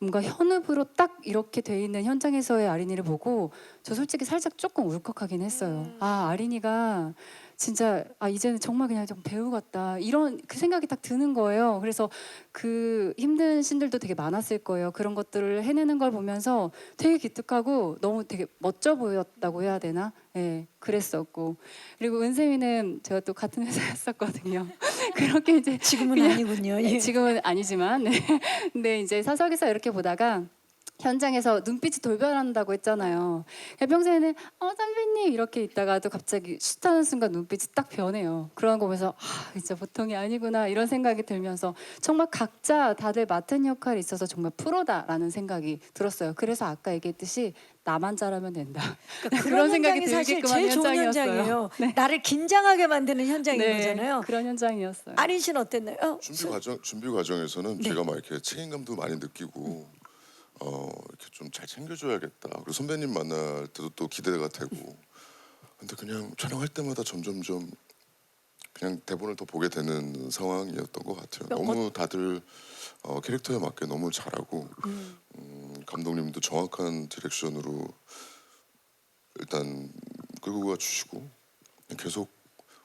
뭔가 현읍으로 딱 이렇게 돼 있는 현장에서의 아린이를 보고 저 솔직히 살짝 조금 울컥하긴 했어요. 아 아린이가 진짜 이제는 정말 그냥 좀 배우 같다 이런 그 생각이 딱 드는 거예요. 그래서 그 힘든 신들도 되게 많았을 거예요. 그런 것들을 해내는 걸 보면서 되게 기특하고 너무 되게 멋져 보였다고 해야 되나? 예, 그랬었고 그리고 은샘이는 제가 또 같은 회사였었거든요. 그렇게 이제 지금은 그냥 아니군요. 예. 지금은 아니지만 네. 근데 이제 사석에서 이렇게 보다가 현장에서 눈빛이 돌변한다고 했잖아요. 평소에는 선배님 이렇게 있다가도 갑자기 슛하는 순간 눈빛이 딱 변해요. 그런 거 보면서 진짜 보통이 아니구나 이런 생각이 들면서 정말 각자 다들 맡은 역할이 있어서 정말 프로다라는 생각이 들었어요. 그래서 아까 얘기했듯이 나만 잘하면 된다. 그런 생각이 현장이 사실 들게끔 제일 한 좋은 현장이었어요. 현장이에요. 나를 긴장하게 만드는 현장인 네, 거잖아요. 그런 현장이었어요. 아린 씨는 어땠나요? 준비 과정에서는 네. 제가 막 이렇게 책임감도 많이 느끼고 이렇게 좀 잘 챙겨줘야겠다. 그리고 선배님 만날 때도 또 기대가 되고. 근데 그냥 촬영할 때마다 점점점 그냥 대본을 더 보게 되는 상황이었던 것 같아요. 너무 다들 캐릭터에 맞게 너무 잘하고 감독님도 정확한 디렉션으로 일단 끌고 가 주시고 계속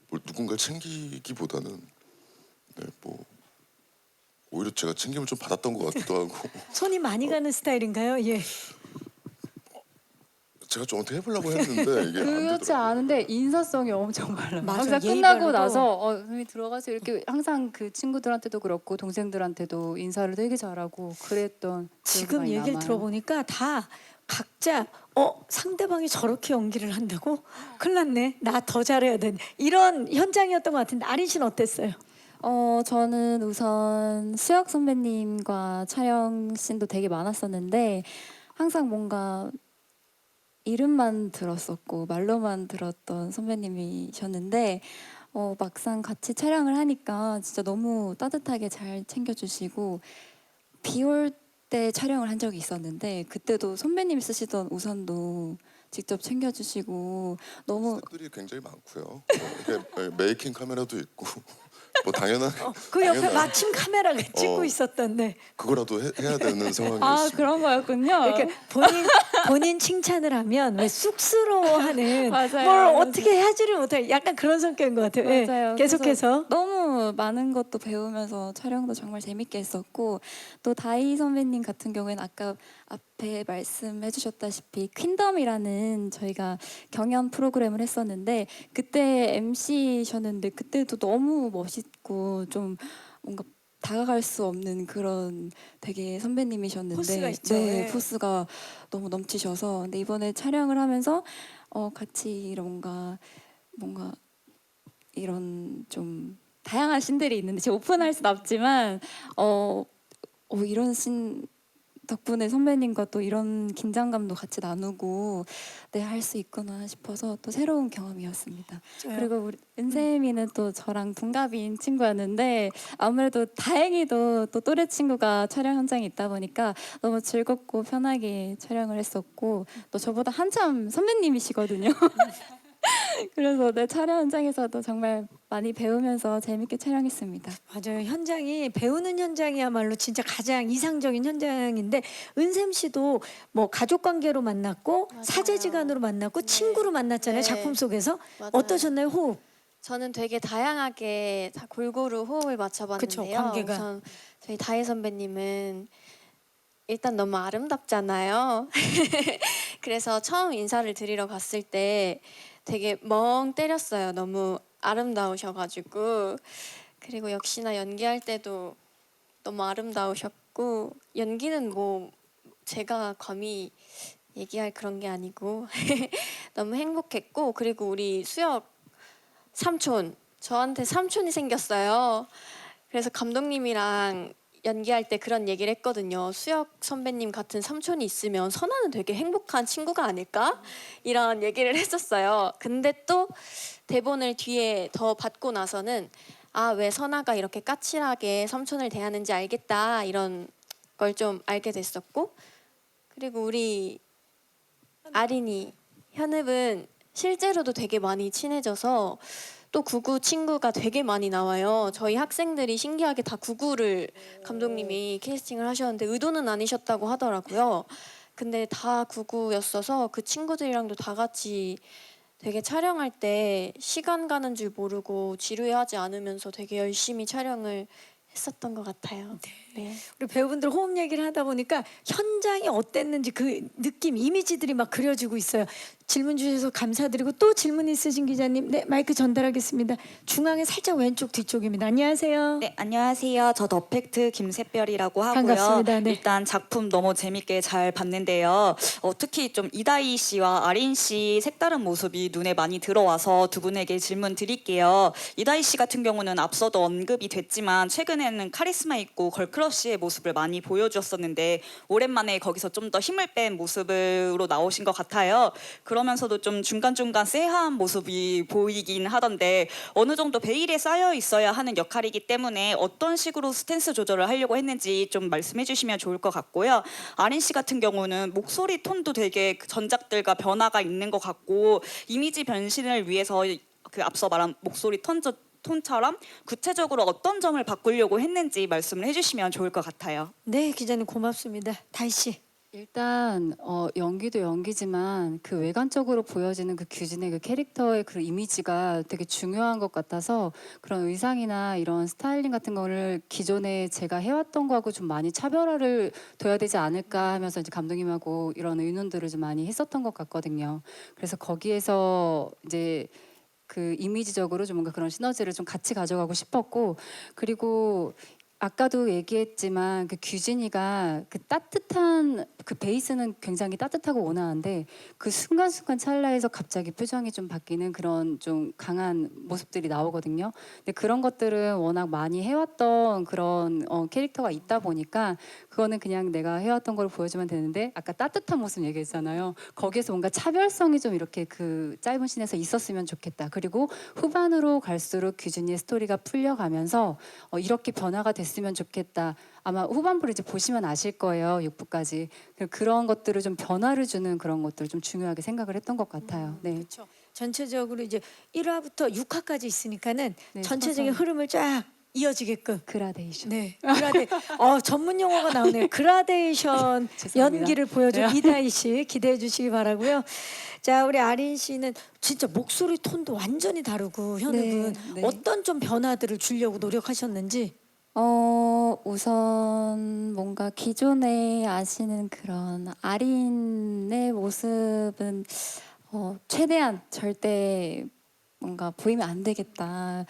뭘 누군가를 챙기기보다는 뭐 오히려 제가 챙김을 좀 받았던 것 같기도 하고 손이 많이 가는 스타일인가요? 예. 제가 좀 어떻게 해보려고 했는데 이게 안 그렇지 되더라고요. 않은데 인사성이 엄청 빨라요. 맞아, 항상 예의 끝나고 바르고. 나서 선생님이 들어가서 이렇게 항상 그 친구들한테도 그렇고 동생들한테도 인사를 되게 잘하고 그랬던 기억이 지금 많이 얘기를 남아요. 들어보니까 다 각자 상대방이 저렇게 연기를 한다고? 큰일 났네. 나 더 잘해야 돼. 이런 현장이었던 것 같은데 아린 씨는 어땠어요? 저는 우선 수혁 선배님과 촬영 씬도 되게 많았었는데 항상 뭔가 이름만 들었었고 말로만 들었던 선배님이셨는데 막상 같이 촬영을 하니까 진짜 너무 따뜻하게 잘 챙겨주시고 비 올 때 촬영을 한 적이 있었는데 그때도 선배님이 쓰시던 우산도 직접 챙겨주시고 너무 스태프들이 굉장히 많고요. 이게 메이킹 카메라도 있고 뭐 당연한 그 옆에 당연한- 마침 카메라가 찍고 있었던데 그거라도 해야 되는 상황이었습니다. 아 그런 거였군요. 이렇게 본인 칭찬을 하면 왜 쑥스러워하는 맞아요. 뭘 맞아요. 어떻게 하지를 못해 약간 그런 성격인 것 같아요. 예, 맞아요. 계속해서 너무 많은 것도 배우면서 촬영도 정말 재밌게 했었고 또 다이 선배님 같은 경우에는 아까 앞에 말씀해 주셨다시피 퀸덤이라는 저희가 경연 프로그램을 했었는데 그때 MC셨는데 그때도 너무 멋있고 좀 뭔가 다가갈 수 없는 그런 되게 선배님이셨는데 포스가 있죠. 네, 예. 포스가 너무 넘치셔서 근데 이번에 촬영을 하면서 같이 뭔가 이런 좀 다양한 씬들이 있는데 제가 오픈할 수는 없지만 이런 씬 덕분에 선배님과 또 이런 긴장감도 같이 나누고 할 수 있구나 싶어서 또 새로운 경험이었습니다. 그리고 우리 은세미는 또 저랑 동갑인 친구였는데 아무래도 다행히도 또 또래 친구가 촬영 현장에 있다 보니까 너무 즐겁고 편하게 촬영을 했었고 또 저보다 한참 선배님이시거든요. 그래서 촬영 현장에서도 정말 많이 배우면서 재밌게 촬영했습니다. 맞아요. 현장이 배우는 현장이야말로 진짜 가장 이상적인 현장인데 은샘 씨도 뭐 가족 관계로 만났고 맞아요. 사제지간으로 만났고 네. 친구로 만났잖아요. 네. 작품 속에서 맞아요. 어떠셨나요? 호흡? 저는 되게 다양하게 다 골고루 호흡을 맞춰봤는데요. 그쵸, 관계가. 우선 저희 다혜 선배님은 일단 너무 아름답잖아요. 그래서 처음 인사를 드리러 갔을 때 되게 멍 때렸어요. 너무 아름다우셔가지고. 그리고 역시나 연기할 때도 너무 아름다우셨고 연기는 뭐 제가 감히 얘기할 그런 게 아니고 너무 행복했고 그리고 우리 수혁 삼촌 저한테 삼촌이 생겼어요. 그래서 감독님이랑 연기할 때 그런 얘기를 했거든요. 수혁 선배님 같은 삼촌이 있으면 선아는 되게 행복한 친구가 아닐까? 이런 얘기를 했었어요. 근데 또 대본을 뒤에 더 받고 나서는 왜 선아가 이렇게 까칠하게 삼촌을 대하는지 알겠다 이런 걸 좀 알게 됐었고 그리고 우리 아린이 현읍은 실제로도 되게 많이 친해져서 또 구구 친구가 되게 많이 나와요. 저희 학생들이 신기하게 다 구구를 감독님이 캐스팅을 하셨는데 의도는 아니셨다고 하더라고요. 근데 다 구구였어서 그 친구들이랑도 다 같이 되게 촬영할 때 시간 가는 줄 모르고 지루해하지 않으면서 되게 열심히 촬영을 했었던 것 같아요. 네. 우리 배우분들 호흡 얘기를 하다 보니까 현장이 어땠는지 그 느낌, 이미지들이 막 그려지고 있어요. 질문 주셔서 감사드리고 또 질문 있으신 기자님, 네 마이크 전달하겠습니다. 중앙에 살짝 왼쪽 뒤쪽입니다. 안녕하세요. 네, 안녕하세요. 저 더팩트 김샛별이라고 하고요. 반갑습니다. 네. 일단 작품 너무 재밌게 잘 봤는데요. 특히 좀 이다희 씨와 아린 씨 색다른 모습이 눈에 많이 들어와서 두 분에게 질문 드릴게요. 이다희 씨 같은 경우는 앞서도 언급이 됐지만 최근에는 카리스마 있고 걸크러쉬의 모습을 많이 보여주었었는데 오랜만에 거기서 좀 더 힘을 뺀 모습으로 나오신 것 같아요. 그러면서도 좀 중간중간 쎄한 모습이 보이긴 하던데 어느 정도 베일에 쌓여 있어야 하는 역할이기 때문에 어떤 식으로 스탠스 조절을 하려고 했는지 좀 말씀해 주시면 좋을 것 같고요. 아린 씨 같은 경우는 목소리 톤도 되게 그 전작들과 변화가 있는 것 같고 이미지 변신을 위해서 그 앞서 말한 목소리 톤처럼 구체적으로 어떤 점을 바꾸려고 했는지 말씀을 해주시면 좋을 것 같아요. 네 기자님 고맙습니다. 다희 씨. 일단 연기도 연기지만 그 외관적으로 보여지는 그 규진의 그 캐릭터의 그 이미지가 되게 중요한 것 같아서 그런 의상이나 이런 스타일링 같은 거를 기존에 제가 해왔던 거하고 좀 많이 차별화를 둬야 되지 않을까 하면서 이제 감독님하고 이런 의논들을 좀 많이 했었던 것 같거든요. 그래서 거기에서 이제 그 이미지적으로 좀 뭔가 그런 시너지를 좀 같이 가져가고 싶었고 그리고 아까도 얘기했지만 그 규진이가 그 따뜻한 그 베이스는 굉장히 따뜻하고 온화한데 그 순간순간 찰나에서 갑자기 표정이 좀 바뀌는 그런 좀 강한 모습들이 나오거든요. 근데 그런 것들은 워낙 많이 해왔던 그런 캐릭터가 있다 보니까 그거는 그냥 내가 해왔던 걸 보여주면 되는데 아까 따뜻한 모습 얘기했잖아요. 거기에서 뭔가 차별성이 좀 이렇게 그 짧은 씬에서 있었으면 좋겠다. 그리고 후반으로 갈수록 규진이의 스토리가 풀려가면서 이렇게 변화가 됐으면 좋겠다. 아마 후반부를 이제 보시면 아실 거예요. 6부까지. 그런 것들을 좀 변화를 주는 그런 것들을 좀 중요하게 생각을 했던 것 같아요. 네. 그렇죠. 전체적으로 이제 1화부터 6화까지 있으니까는 네, 전체적인 서서. 흐름을 쫙 이어지게끔. 그라데이션. 네, 전문 용어가 나오네요. 그라데이션 죄송합니다. 연기를 보여준 네. 이다희 씨 기대해 주시기 바라고요. 자, 우리 아린 씨는 진짜 목소리 톤도 완전히 다르고 현욱은 네. 어떤 좀 변화들을 주려고 노력하셨는지. 우선 뭔가 기존에 아시는 그런 아린의 모습은 최대한 절대 뭔가 보이면 안 되겠다는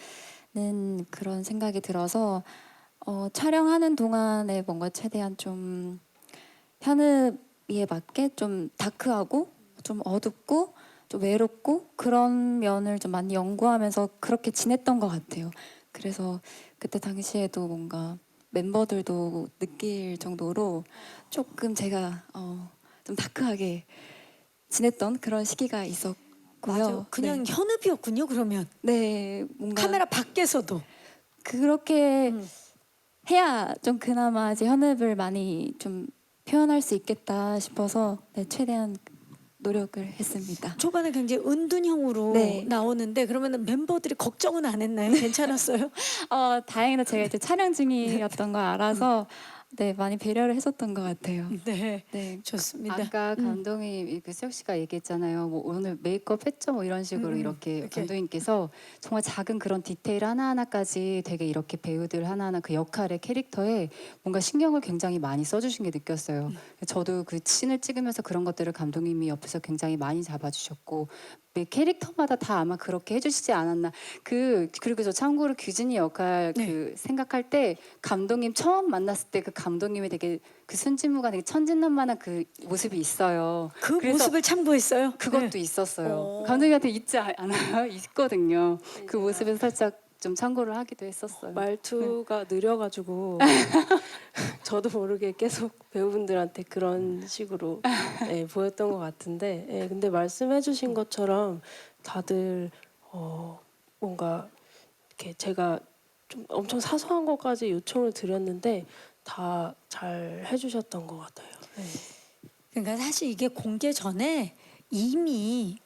그런 생각이 들어서 촬영하는 동안에 뭔가 최대한 좀 현읍이에 맞게 좀 다크하고 좀 어둡고 좀 외롭고 그런 면을 좀 많이 연구하면서 그렇게 지냈던 것 같아요. 그래서 그때 당시에도 뭔가 멤버들도 느낄 정도로 조금 제가 좀 다크하게 지냈던 그런 시기가 있었고요. 맞아. 그냥 현읍이었군요. 그러면 네, 뭔가 카메라 밖에서도. 그렇게 음. 해야 좀 그나마 이제 현읍을 많이 좀 표현할 수 있겠다 싶어서 네, 최대한 노력을 했습니다. 초반에 굉장히 은둔형으로 네. 나오는데 그러면 멤버들이 걱정은 안 했나요? 괜찮았어요? 다행히도 제가 이제 촬영 중이었던 걸 알아서 네, 많이 배려를 했었던 것 같아요. 네, 네. 좋습니다. 아까 감독님 그 수혁 씨가 얘기했잖아요. 뭐 오늘 메이크업 했죠? 뭐 이런 식으로 이렇게 이렇게. 감독님께서 정말 작은 그런 디테일 하나하나까지 되게 이렇게 배우들 하나하나 그 역할의 캐릭터에 뭔가 신경을 굉장히 많이 써주신 게 느꼈어요. 저도 그 씬을 찍으면서 그런 것들을 감독님이 옆에서 굉장히 많이 잡아주셨고 매 캐릭터마다 다 아마 그렇게 해주시지 않았나. 그리고 저 참고로 규진이 역할 네. 그 생각할 때 감독님 처음 만났을 때 그 감독님이 되게 그 순진무가 되게 천진난만한 그 모습이 있어요. 그 그래서 모습을 참고했어요? 그것도 네. 있었어요. 어. 감독님한테 있지 않아요? 있거든요. 그 모습을 살짝 좀 참고를 하기도 했었어요. 말투가 느려가지고 저도 모르게 계속 배우분들한테 그런 식으로 보였던 것 같은데 근데 말씀해주신 것처럼 다들 뭔가 이렇게 제가 좀 엄청 사소한 것까지 요청을 드렸는데 다 잘 해주셨던 것 같아요. 네. 그러니까 사실 이게 공개 전에 이미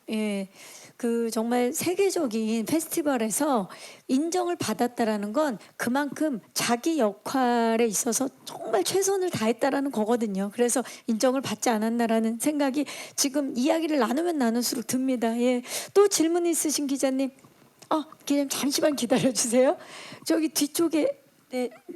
그 정말 세계적인 페스티벌에서 인정을 받았다라는 건 그만큼 자기 역할에 있어서 정말 최선을 다했다라는 거거든요. 그래서 인정을 받지 않았나라는 생각이 지금 이야기를 나누면 나눌수록 듭니다. 예. 또 질문 있으신 기자님? 기자님 잠시만 기다려 주세요. 저기 뒤쪽에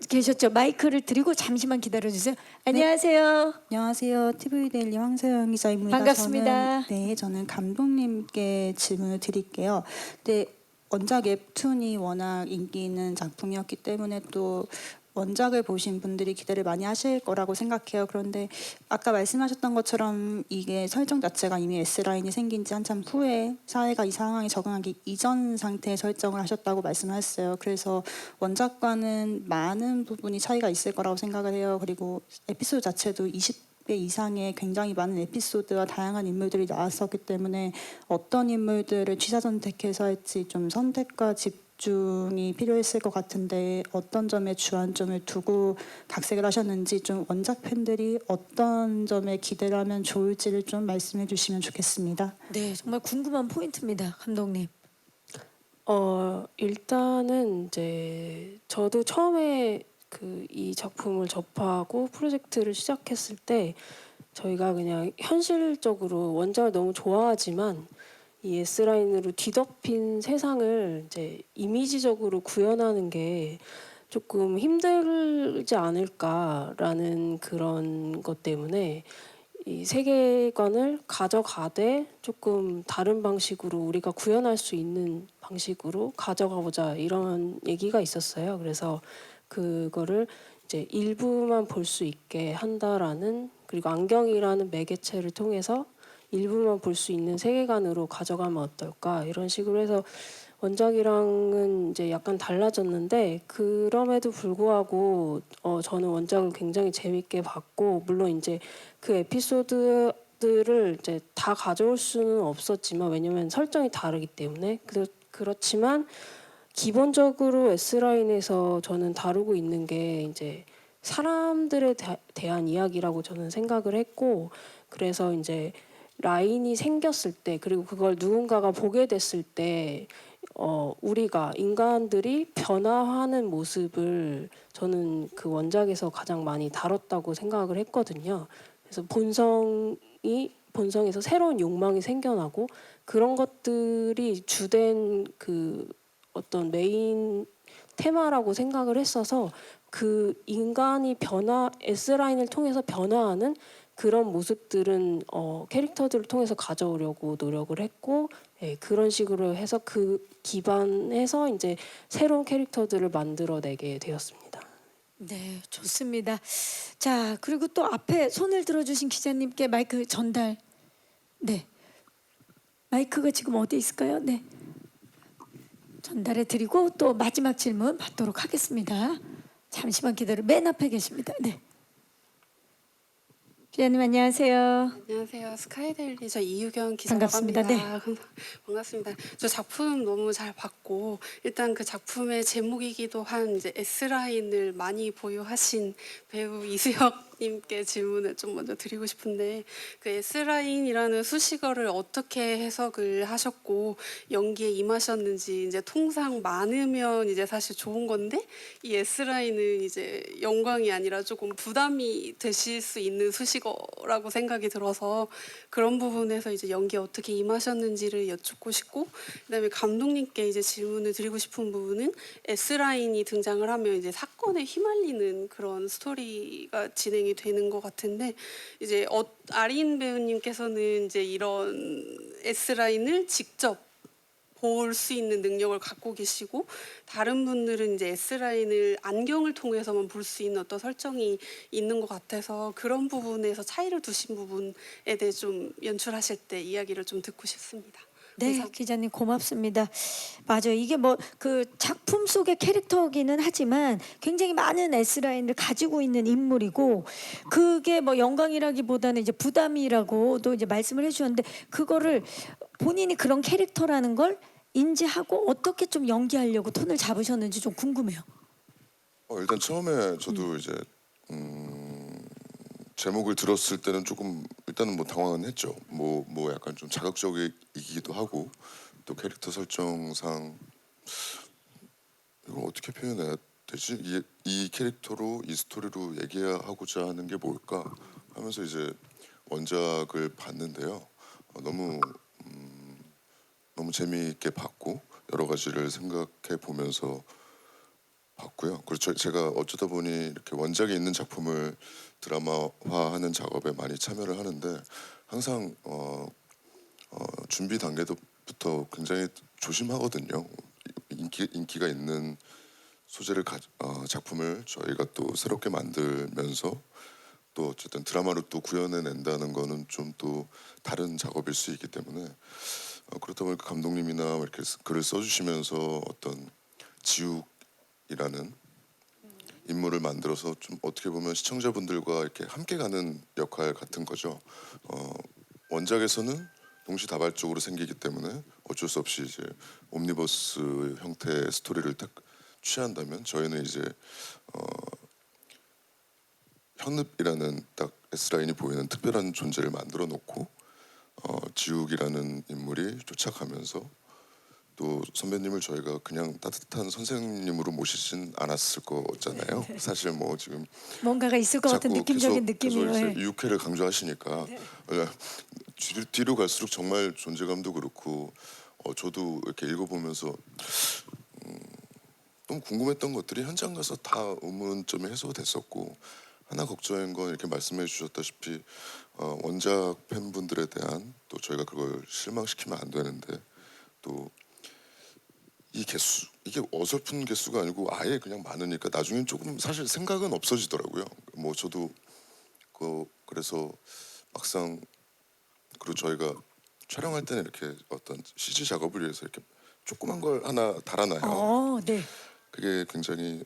계셨죠? 마이크를 드리고 잠시만 기다려 주세요. 안녕하세요. 안녕하세요. TV데일리 황서영 기자입니다. 반갑습니다. 저는 감독님께 질문을 드릴게요. 네, 원작 웹툰이 워낙 인기 있는 작품이었기 때문에 또 원작을 보신 분들이 기대를 많이 하실 거라고 생각해요. 그런데 아까 말씀하셨던 것처럼 이게 설정 자체가 이미 S라인이 생긴 지 한참 후에 사회가 이 상황에 적응하기 이전 상태의 설정을 하셨다고 말씀하셨어요. 그래서 원작과는 많은 부분이 차이가 있을 거라고 생각을 해요. 그리고 에피소드 자체도 20배 이상의 굉장히 많은 에피소드와 다양한 인물들이 나왔었기 때문에 어떤 인물들을 취사 선택해서 할지 좀 선택과 집중이 필요했을 것 같은데 어떤 점에 주안점을 두고 각색을 하셨는지 좀 원작 팬들이 어떤 점에 기대를 하면 좋을지를 좀 말씀해 주시면 좋겠습니다. 네, 정말 궁금한 포인트입니다, 감독님. 일단은 이제 저도 처음에 이 작품을 접하고 프로젝트를 시작했을 때 저희가 그냥 현실적으로 원작을 너무 좋아하지만 이 S라인으로 뒤덮인 세상을 이제 이미지적으로 구현하는 게 조금 힘들지 않을까라는 그런 것 때문에 이 세계관을 가져가되 조금 다른 방식으로 우리가 구현할 수 있는 방식으로 가져가보자 이런 얘기가 있었어요. 그래서 그거를 이제 일부만 볼 수 있게 한다라는, 그리고 안경이라는 매개체를 통해서 일부만 볼 수 있는 세계관으로 가져가면 어떨까, 이런 식으로 해서 원작이랑은 이제 약간 달라졌는데, 그럼에도 불구하고 저는 원작을 굉장히 재밌게 봤고, 물론 이제 그 에피소드들을 이제 다 가져올 수는 없었지만, 왜냐면 설정이 다르기 때문에. 그렇지만 기본적으로 S라인에서 저는 다루고 있는 게 이제 사람들에 대한 이야기라고 저는 생각을 했고, 그래서 이제 라인이 생겼을 때, 그리고 그걸 누군가가 보게 됐을 때 우리가 인간들이 변화하는 모습을 저는 그 원작에서 가장 많이 다뤘다고 생각을 했거든요. 그래서 본성에서 새로운 욕망이 생겨나고, 그런 것들이 주된 그 어떤 메인 테마라고 생각을 했어서, 그 인간이 S라인을 통해서 변화하는 그런 모습들은 캐릭터들을 통해서 가져오려고 노력을 했고, 예, 그런 식으로 해서 그 기반에서 이제 새로운 캐릭터들을 만들어내게 되었습니다. 네, 좋습니다. 자, 그리고 또 앞에 손을 들어주신 기자님께 마이크 전달. 네, 마이크가 지금 어디 있을까요? 네, 전달해 드리고 또 마지막 질문 받도록 하겠습니다. 잠시만 기다려. 맨 앞에 계십니다. 네. 기자님 안녕하세요. 안녕하세요. 스카이데일리저 이유경 기자라고 반갑습니다. 합니다. 반갑습니다. 저 작품 너무 잘 봤고, 일단 그 작품의 제목이기도 한 이제 S라인을 많이 보유하신 배우 이수혁님께 질문을 좀 먼저 드리고 싶은데, 그 S라인이라는 수식어를 어떻게 해석을 하셨고 연기에 임하셨는지. 이제 통상 많으면 이제 사실 좋은 건데, 이 S라인은 이제 영광이 아니라 조금 부담이 되실 수 있는 수식어라고 생각이 들어서, 그런 부분에서 이제 연기에 어떻게 임하셨는지를 여쭙고 싶고, 그다음에 감독님께 이제 질문을 드리고 싶은 부분은, S라인이 등장을 하면 이제 사건에 휘말리는 그런 스토리가 진행이 되는 것 같은데, 이제 아린 배우님께서는 이제 이런 S라인을 직접 볼 수 있는 능력을 갖고 계시고, 다른 분들은 이제 S라인을 안경을 통해서만 볼 수 있는 어떤 설정이 있는 것 같아서, 그런 부분에서 차이를 두신 부분에 대해 좀 연출하실 때 이야기를 좀 듣고 싶습니다. 네, 감사합니다. 기자님 고맙습니다. 맞아요. 이게 뭐 그 작품 속의 캐릭터기는 하지만 굉장히 많은 S라인을 가지고 있는 인물이고, 그게 뭐 영광이라기보다는 이제 부담이라고도 이제 말씀을 해주셨는데, 그거를 본인이 그런 캐릭터라는 걸 인지하고 어떻게 좀 연기하려고 톤을 잡으셨는지 좀 궁금해요. 일단 처음에 저도 이제 제목을 들었을 때는 조금 일단은 뭐 당황은 했죠. 뭐 약간 좀 자극적이기도 하고, 또 캐릭터 설정상 이걸 어떻게 표현해야 되지? 이 캐릭터로 이 스토리로 얘기하고자 하는 게 뭘까 하면서 이제 원작을 봤는데요. 너무 재미있게 봤고, 여러 가지를 생각해 보면서 봤고요. 그리고 제가 어쩌다 보니 이렇게 원작이 있는 작품을 드라마화하는 작업에 많이 참여를 하는데, 항상 준비 단계부터 굉장히 조심하거든요. 인기가 있는 소재를 작품을 저희가 또 새롭게 만들면서 또 어쨌든 드라마로 또 구현해낸다는 거는 좀 또 다른 작업일 수 있기 때문에, 그렇다 보니까 감독님이나 이렇게 글을 써주시면서 어떤 지욱이라는 인물을 만들어서 좀 어떻게 보면 시청자분들과 이렇게 함께 가는 역할 같은 거죠. 원작에서는 동시다발적으로 생기기 때문에 어쩔 수 없이 이제 옴니버스 형태의 스토리를 딱 취한다면, 저희는 이제 현읍이라는 딱 S라인이 보이는 특별한 존재를 만들어 놓고, 지욱이라는 인물이 쫓아가면서, 또 선배님을 저희가 그냥 따뜻한 선생님으로 모시진 않았을 거잖아요. 사실 뭐 지금 뭔가가 있을 것 같은 자꾸 느낌적인 계속 느낌이에요. 이제 예. 유쾌를 강조하시니까 뒤로 갈수록 정말 존재감도 그렇고, 저도 이렇게 읽어보면서 너무 궁금했던 것들이 현장 가서 다 의문점이 해소됐었고, 하나 걱정인 건 이렇게 말씀해 주셨다시피 원작 팬분들에 대한, 또 저희가 그걸 실망시키면 안 되는데, 또 이 개수 이게 어설픈 개수가 아니고 아예 그냥 많으니까 나중엔 조금 사실 생각은 없어지더라고요. 뭐 저도 그래서 막상 그리고 저희가 촬영할 때는 이렇게 어떤 CG 작업을 위해서 이렇게 조그만 걸 하나 달아놔요. 네. 그게 굉장히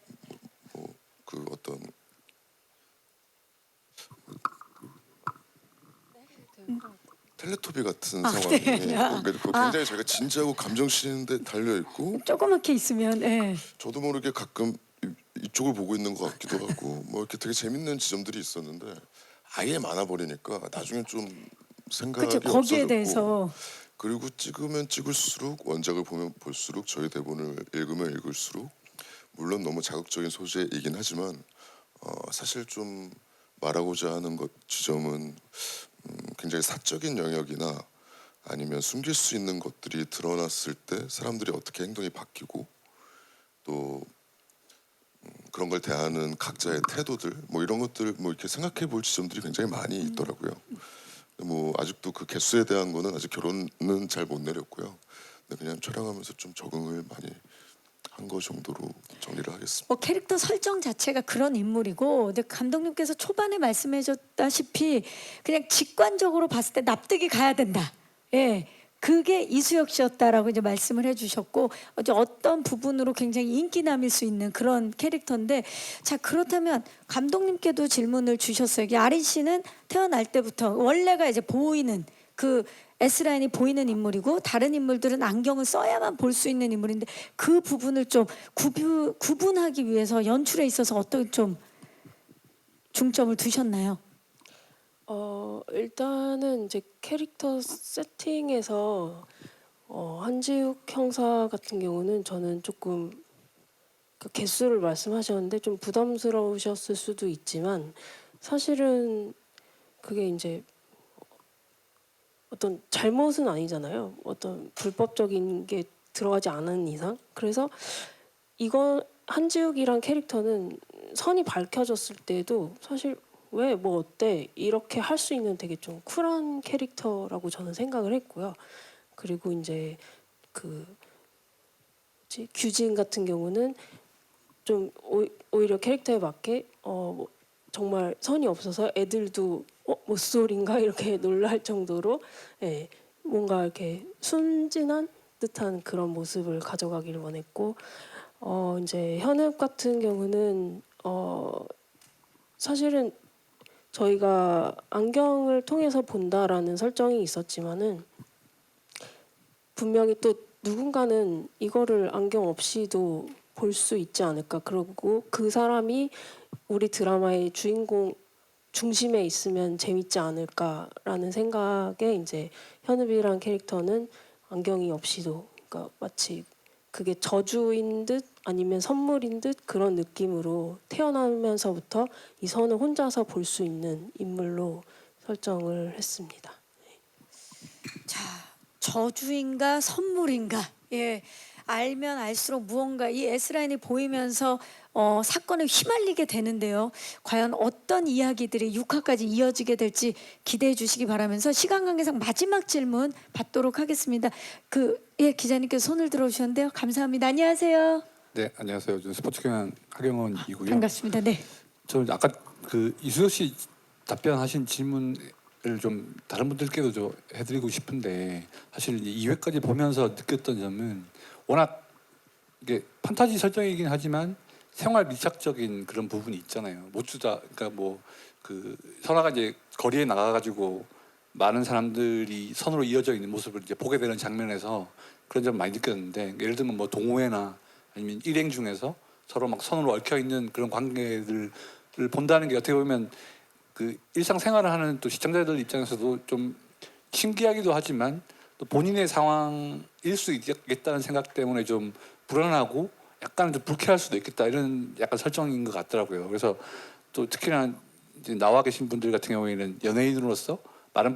그 어떤 텔레토비 같은 상황이 굉장히 저희가 진지하고 감정 실리는데 달려 있고 조그맣게 있으면 저도 모르게 가끔 이쪽을 보고 있는 것 같기도 하고 뭐 이렇게 되게 재밌는 지점들이 있었는데 아예 많아 버리니까 나중에 좀 생각이 그렇죠. 거기에 없어졌고 대해서 그리고 찍으면 찍을수록 원작을 보면 볼수록 저희 대본을 읽으면 읽을수록 물론 너무 자극적인 소재이긴 하지만 사실 좀 말하고자 하는 지점은 굉장히 사적인 영역이나 아니면 숨길 수 있는 것들이 드러났을 때 사람들이 어떻게 행동이 바뀌고 또 그런 걸 대하는 각자의 태도들 뭐 이런 것들 뭐 이렇게 생각해 볼 지점들이 굉장히 많이 있더라고요. 뭐 아직도 그 개수에 대한 거는 아직 결론은 잘 못 내렸고요. 근데 그냥 촬영하면서 좀 적응을 많이 한 거 정도로 정리를 하겠습니다. 뭐 캐릭터 설정 자체가 그런 인물이고 근데 감독님께서 초반에 말씀해줬다시피 그냥 직관적으로 봤을 때 납득이 가야 된다. 예, 그게 이수혁 씨였다라고 이제 말씀을 해주셨고 어떤 부분으로 굉장히 인기남일 수 있는 그런 캐릭터인데 자 그렇다면 감독님께도 질문을 주셨어요. 이게 아린 씨는 태어날 때부터 원래가 이제 보이는 그 S라인이 보이는 인물이고 다른 인물들은 안경을 써야만 볼 수 있는 인물인데 그 부분을 좀 구분하기 위해서 연출에 있어서 어떤 좀 중점을 두셨나요? 일단은 이제 캐릭터 세팅에서 한지욱 형사 같은 경우는 저는 조금 그 개수를 말씀하셨는데 좀 부담스러우셨을 수도 있지만 사실은 그게 이제 어떤 잘못은 아니잖아요. 어떤 불법적인 게 들어가지 않은 이상. 그래서 이거 한지욱이란 캐릭터는 선이 밝혀졌을 때도 사실 왜 뭐 어때 이렇게 할 수 있는 되게 좀 쿨한 캐릭터라고 저는 생각을 했고요. 그리고 이제 그 규진 같은 경우는 좀 오히려 캐릭터에 맞게 뭐 정말 선이 없어서 애들도 모쏠인가 이렇게 놀랄 정도로 뭔가 이렇게 순진한 듯한 그런 모습을 가져가기를 원했고 이제 현욱 같은 경우는 사실은 저희가 안경을 통해서 본다라는 설정이 있었지만은 분명히 또 누군가는 이거를 안경 없이도 볼 수 있지 않을까. 그리고 그 사람이 우리 드라마의 주인공 중심에 있으면 재밌지 않을까라는 생각에 이제 현욱이란 캐릭터는 안경이 없이도 그러니까 마치 그게 저주인 듯 아니면 선물인 듯 그런 느낌으로 태어나면서부터 이 선을 혼자서 볼 수 있는 인물로 설정을 했습니다. 자 저주인가 선물인가 예 알면 알수록 무언가 이 S라인이 보이면서 사건에 휘말리게 되는데요. 과연 어떤 이야기들이 6화까지 이어지게 될지 기대해 주시기 바라면서 시간 관계상 마지막 질문 받도록 하겠습니다. 기자님께서 손을 들어주셨는데요. 감사합니다. 안녕하세요. 네, 안녕하세요. 저는 스포츠 경영 하경원이고요. 반갑습니다. 네. 저는 아까 그 이수혁 씨 답변하신 질문을 좀 다른 분들께도 좀 해드리고 싶은데 사실 2회까지 보면서 느꼈던 점은 워낙 이게 판타지 설정이긴 하지만 생활 밀착적인 그런 부분이 있잖아요. 모주자 그러니까 뭐 그 설아가 이제 거리에 나가가지고 많은 사람들이 선으로 이어져 있는 모습을 이제 보게 되는 장면에서 그런 점 많이 느꼈는데 예를 들면 뭐 동호회나 아니면 일행 중에서 서로 막 선으로 얽혀 있는 그런 관계들을 본다는 게 어떻게 보면 그 일상생활을 하는 또 시청자들 입장에서도 좀 신기하기도 하지만 또 본인의 상황일 수 있겠다는 생각 때문에 좀 불안하고 약간 좀 불쾌할 수도 있겠다 이런 약간 설정인 것 같더라고요. 그래서 또 특히나 이제 나와 계신 분들 같은 경우에는 연예인으로서 많은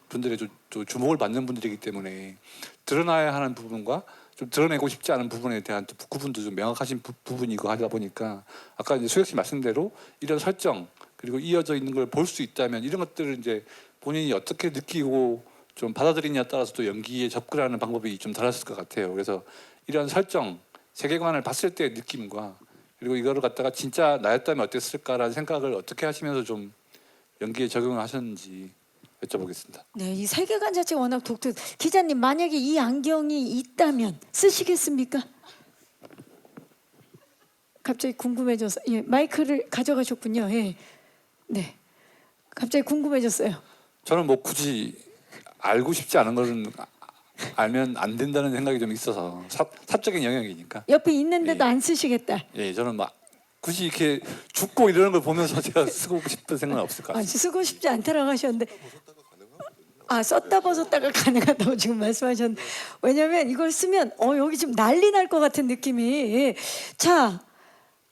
분들의 좀 주목을 받는 분들이기 때문에 드러나야 하는 부분과 좀 드러내고 싶지 않은 부분에 대한 또 구분도 좀 명확하신 부분이고 하다 보니까 아까 이제 수혁 씨 말씀대로 이런 설정 그리고 이어져 있는 걸 볼 수 있다면 이런 것들을 이제 본인이 어떻게 느끼고 좀 받아들이냐에 따라서 또 연기에 접근하는 방법이 좀 달랐을 것 같아요. 그래서 이런 설정, 세계관을 봤을 때의 느낌과 그리고 이거를 갖다가 진짜 나였다면 어땠을까라는 생각을 어떻게 하시면서 좀 연기에 적용을 하셨는지 여쭤보겠습니다. 네, 이 세계관 자체가 워낙 독특. 기자님 만약에 이 안경이 있다면 쓰시겠습니까? 갑자기 궁금해져서 예, 마이크를 가져가셨군요. 예, 네, 갑자기 궁금해졌어요. 저는 뭐 굳이 알고 싶지 않은 거는 알면 안 된다는 생각이 좀 있어서 사적인 영역이니까. 옆에 있는데도 예. 안 쓰시겠다. 예, 저는 막 굳이 이렇게 죽고 이러는 걸 보면서 제가 쓰고 싶은 생각은 없을 것 아, 같습니다. 쓰고 싶지 않다라고 하셨는데 아 썼다 벗었다가 가능하다고 지금 말씀하셨는데 왜냐면 이걸 쓰면 여기 지금 난리 날 것 같은 느낌이 예. 자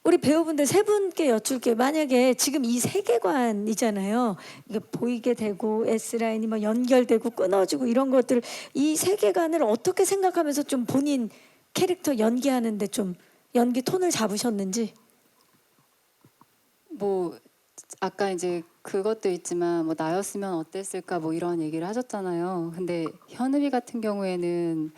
우리 배우분들 세 분께 여쭐게 만약에 지금 이 세계관이잖아요 이게 보이게 되고 S라인이 뭐 연결되고 끊어지고 이런 것들 이 세계관을 어떻게 생각하면서 좀 본인 캐릭터 연기하는데 좀 연기 톤을 잡으셨는지 뭐 아까 이제 그것도 있지만 뭐 나였으면 어땠을까 뭐 이런 얘기를 하셨잖아요. 근데 현우비 같은 경우에는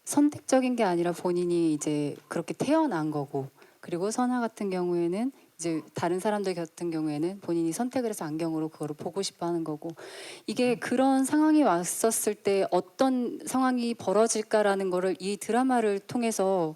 선택적인 게 아니라 본인이 이제 그렇게 태어난 거고 그리고 선아 같은 경우에는 이제 다른 사람들 같은 경우에는 본인이 선택을 해서 안경으로 그거를 보고 싶어 하는 거고 이게 그런 상황이 왔었을 때 어떤 상황이 벌어질까라는 거를 이 드라마를 통해서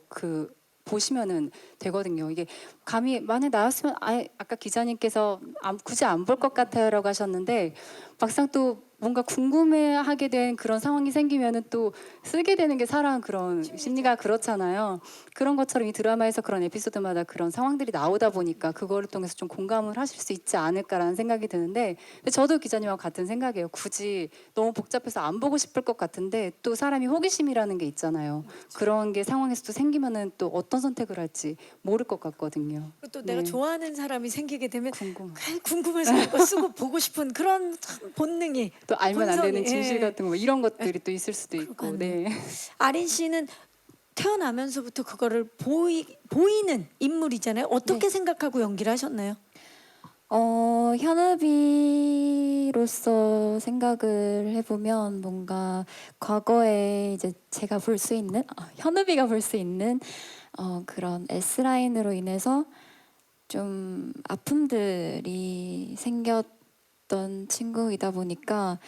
보시면은 되거든요. 이게 감히 만약 나였으면 아까 기자님께서 굳이 안 볼 것 같아요라고 하셨는데 막상 또 뭔가 궁금해하게 된 그런 상황이 생기면은 또 쓰게 되는 게 사람 그런 심리가 그렇잖아요. 그런 것처럼 이 드라마에서 그런 에피소드마다 그런 상황들이 나오다 보니까 그거를 통해서 좀 공감을 하실 수 있지 않을까라는 생각이 드는데 근데 저도 기자님하고 같은 생각이에요. 굳이 너무 복잡해서 안 보고 싶을 것 같은데 또 사람이 호기심이라는 게 있잖아요. 그런 게 상황에서도 생기면은 또 어떤 선택을 할지 모를 것 같거든요. 또 내가 네. 좋아하는 사람이 생기게 되면 궁금. 궁금해서 그거 쓰고 보고 싶은 그런 참 본능이 또 알면 안 되는 본성이, 진실 예. 같은 거 뭐 이런 것들이 또 있을 수도 있고. 그러니까요. 네. 아린 씨는 태어나면서부터 그거를 보이는 인물이잖아요. 어떻게 생각하고 연기를 하셨나요? 현우비로서 생각을 해보면 뭔가 과거에 이제 제가 볼 수 있는 현우비가 볼 수 있는 그런 S라인으로 인해서 좀 아픔들이 생겼던 친구이다 보니까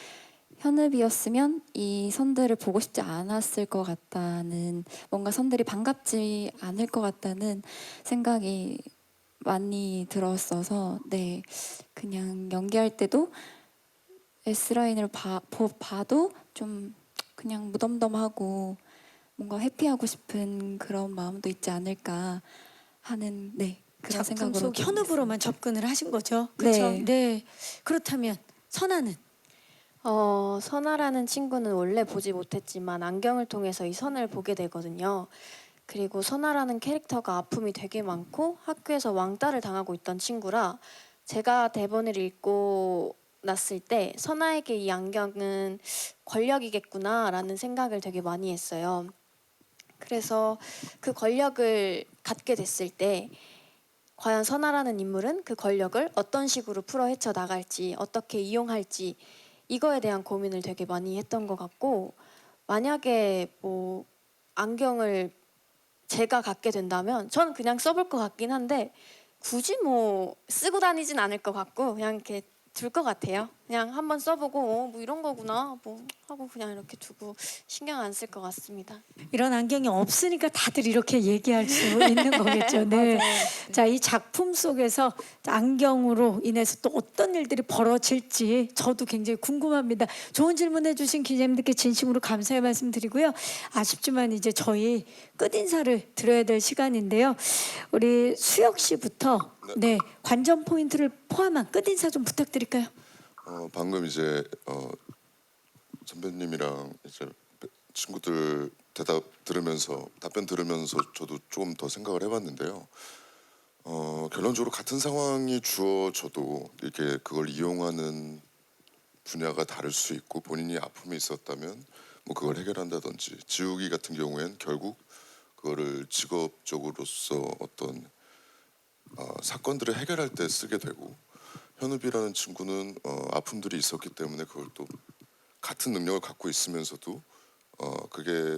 현우비였으면 이 선들을 보고 싶지 않았을 것 같다는 뭔가 선들이 반갑지 않을 것 같다는 생각이 많이 들었어서 네 그냥 연기할 때도 S라인을 봐도 좀 그냥 무덤덤하고 뭔가 회피하고 싶은 그런 마음도 있지 않을까 하는 네 그런 작품 생각으로 속 좀 현우부로만 접근을 하신 거죠. 그렇죠? 네. 네. 그렇다면 선아는 선아라는 친구는 원래 보지 못했지만 안경을 통해서 이 선을 보게 되거든요. 그리고 선아라는 캐릭터가 아픔이 되게 많고 학교에서 왕따를 당하고 있던 친구라 제가 대본을 읽고 났을 때 선아에게 이 안경은 권력이겠구나라는 생각을 되게 많이 했어요. 그래서 그 권력을 갖게 됐을 때 과연 선아라는 인물은 그 권력을 어떤 식으로 풀어 헤쳐 나갈지 어떻게 이용할지 이거에 대한 고민을 되게 많이 했던 것 같고 만약에 뭐 안경을 제가 갖게 된다면 전 그냥 써볼 것 같긴 한데 굳이 뭐 쓰고 다니진 않을 것 같고 그냥 이렇게 둘 것 같아요. 그냥 한번 써보고 뭐 이런 거구나 뭐 하고 그냥 이렇게 두고 신경 안 쓸 것 같습니다. 이런 안경이 없으니까 다들 이렇게 얘기할 수 있는 거겠죠. 네. 자, 이 작품 속에서 안경으로 인해서 또 어떤 일들이 벌어질지 저도 굉장히 궁금합니다. 좋은 질문 해주신 기자님들께 진심으로 감사의 말씀드리고요. 아쉽지만 이제 저희 끝인사를 드려야 될 시간인데요. 우리 수혁 씨부터 네 관전 포인트를 포함한 끝인사 좀 부탁드릴까요? 방금 이제 선배님이랑 이제 친구들 답변 들으면서 저도 조금 더 생각을 해봤는데요. 결론적으로 같은 상황이 주어져도 이렇게 그걸 이용하는 분야가 다를 수 있고 본인이 아픔이 있었다면 뭐 그걸 해결한다든지 지우기 같은 경우엔 결국 그거를 직업적으로서 어떤 사건들을 해결할 때 쓰게 되고 현우비라는 친구는 아픔들이 있었기 때문에 그걸 또 같은 능력을 갖고 있으면서도 그게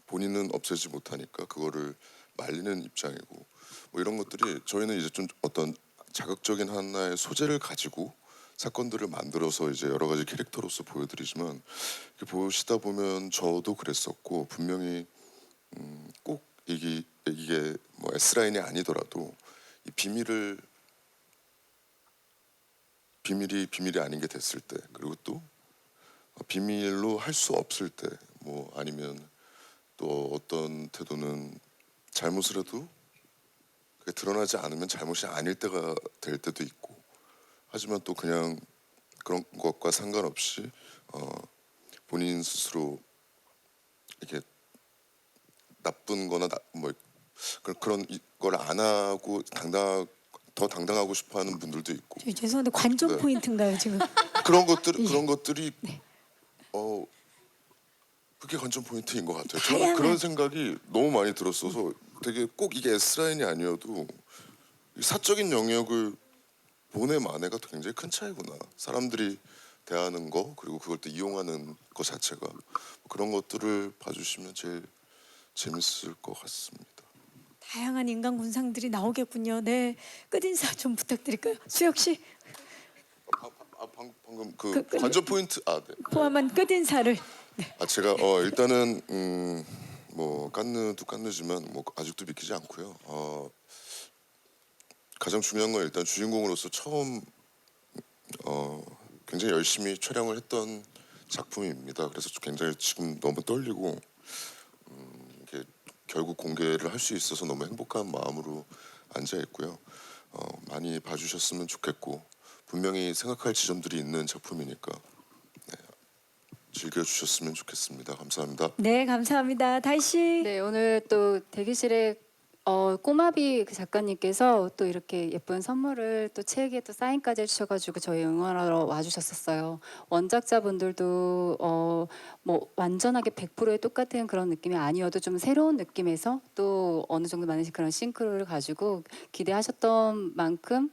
본인은 없애지 못하니까 그거를 말리는 입장이고 뭐 이런 것들이 저희는 이제 좀 어떤 자극적인 하나의 소재를 가지고 사건들을 만들어서 이제 여러 가지 캐릭터로서 보여드리지만 이렇게 보시다 보면 저도 그랬었고 분명히 꼭 이게 뭐 S라인이 아니더라도 이 비밀이 아닌 게 됐을 때 그리고 또 비밀로 할 수 없을 때 뭐 아니면 또 어떤 태도는 잘못을 해도 그게 드러나지 않으면 잘못이 아닐 때가 될 때도 있고 하지만 또 그냥 그런 것과 상관없이 본인 스스로 이렇게 나쁜 거나 뭐 그런 걸 안 하고 더 당당하고 싶어 하는 분들도 있고 죄송한데 관전 네. 포인트인가요 지금? 그런 것들이 그게 관전 포인트인 것 같아요. 저는 다양한- 그런 생각이 너무 많이 들었어서 되게 꼭 이게 S라인이 아니어도 이 사적인 영역을 보내만해가 굉장히 큰 차이구나. 사람들이 대하는 거 그리고 그걸 또 이용하는 것 자체가 그런 것들을 봐주시면 제일 재밌을 것 같습니다. 다양한 인간 군상들이 나오겠군요. 네, 끝인사 좀 부탁드릴까요? 수혁 씨 방금 그 관전 포인트 네. 포함한 끝인사를. 제가 일단은 뭐 깐느도 깐느지만 뭐 아직도 믿기지 않고요. 가장 중요한 건 일단 주인공으로서 처음 굉장히 열심히 촬영을 했던 작품입니다. 그래서 굉장히 지금 너무 떨리고 이게 결국 공개를 할 수 있어서 너무 행복한 마음으로 앉아 있고요. 많이 봐주셨으면 좋겠고 분명히 생각할 지점들이 있는 작품이니까 즐겨주셨으면 좋겠습니다. 감사합니다. 네, 감사합니다. 다희 씨. 네, 오늘 또 대기실에 꼬마비 그 작가님께서 또 이렇게 예쁜 선물을 또 책에 또 사인까지 해주셔가지고 저희 응원하러 와주셨었어요. 원작자분들도 뭐 완전하게 100%의 똑같은 그런 느낌이 아니어도 좀 새로운 느낌에서 또 어느 정도 많은 그런 싱크로를 가지고 기대하셨던 만큼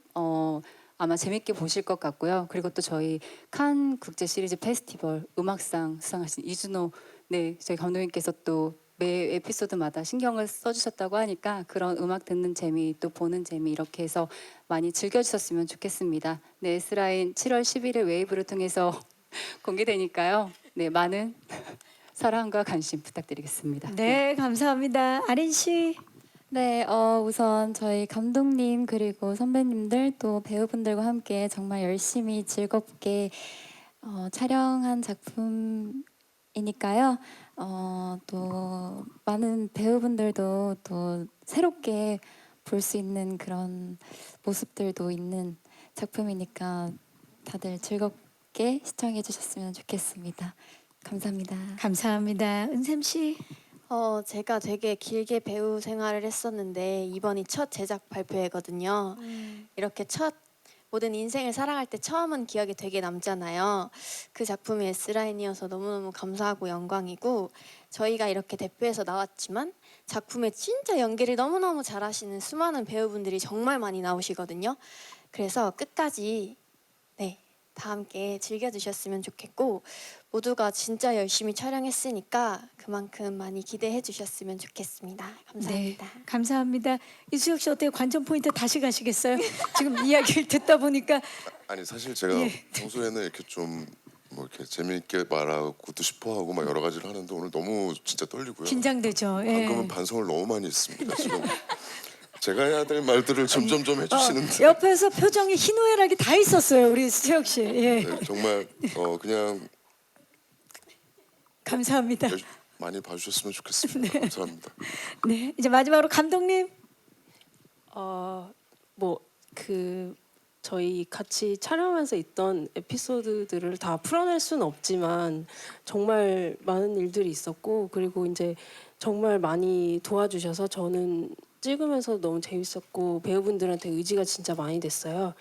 아마 재밌게 보실 것 같고요. 그리고 또 저희 칸 국제 시리즈 페스티벌 음악상 수상하신 이준호 저희 감독님께서 또 매 에피소드마다 신경을 써주셨다고 하니까 그런 음악 듣는 재미 또 보는 재미 이렇게 해서 많이 즐겨주셨으면 좋겠습니다. 네, S라인 7월 11일 웨이브를 통해서 공개되니까요. 네, 많은 사랑과 관심 부탁드리겠습니다. 네, 감사합니다. 아린 씨. 네, 우선 저희 감독님 그리고 선배님들 또 배우분들과 함께 정말 열심히 즐겁게 촬영한 작품이니까요. 또 많은 배우분들도 또 새롭게 볼 수 있는 그런 모습들도 있는 작품이니까 다들 즐겁게 시청해 주셨으면 좋겠습니다. 감사합니다. 감사합니다. 은샘 씨. 제가 되게 길게 배우 생활을 했었는데 이번이 첫 제작 발표회거든요. 이렇게 첫 모든 인생을 살아갈 때 처음은 기억에 되게 남잖아요. 그 작품이 S라인이어서 너무너무 감사하고 영광이고 저희가 이렇게 대표해서 나왔지만 작품에 진짜 연기를 너무너무 잘하시는 수많은 배우분들이 정말 많이 나오시거든요. 그래서 끝까지 다 함께 즐겨주셨으면 좋겠고 모두가 진짜 열심히 촬영했으니까 그만큼 많이 기대해 주셨으면 좋겠습니다. 감사합니다. 네, 감사합니다. 이수혁 씨 어때요? 관전 포인트 다시 가시겠어요? 지금 이야기를 듣다 보니까 아니 사실 제가 평소에는 이렇게 좀 뭐 이렇게 재미있게 말하고도 싶어하고 막 여러 가지를 하는데 오늘 너무 진짜 떨리고요. 긴장되죠. 예. 방금은 반성을 너무 많이 했습니다. 지금 제가 해야 될 말들을 점점점 해주시는데 옆에서 표정이 희노애락이 다 있었어요, 우리 수혁 씨. 예. 네, 정말 그냥 감사합니다. 많이 봐주셨으면 좋겠습니다. 감사합니다. 네, 이제 마지막으로 감독님. 저희 같이 촬영하면서 있던 에피소드들을 다 풀어낼 수는 없지만 정말 많은 일들이 있었고 그리고 이제 정말 많이 도와주셔서 저는 찍으면서 너무 재밌었고 배우분들한테 의지가 진짜 많이 됐어요.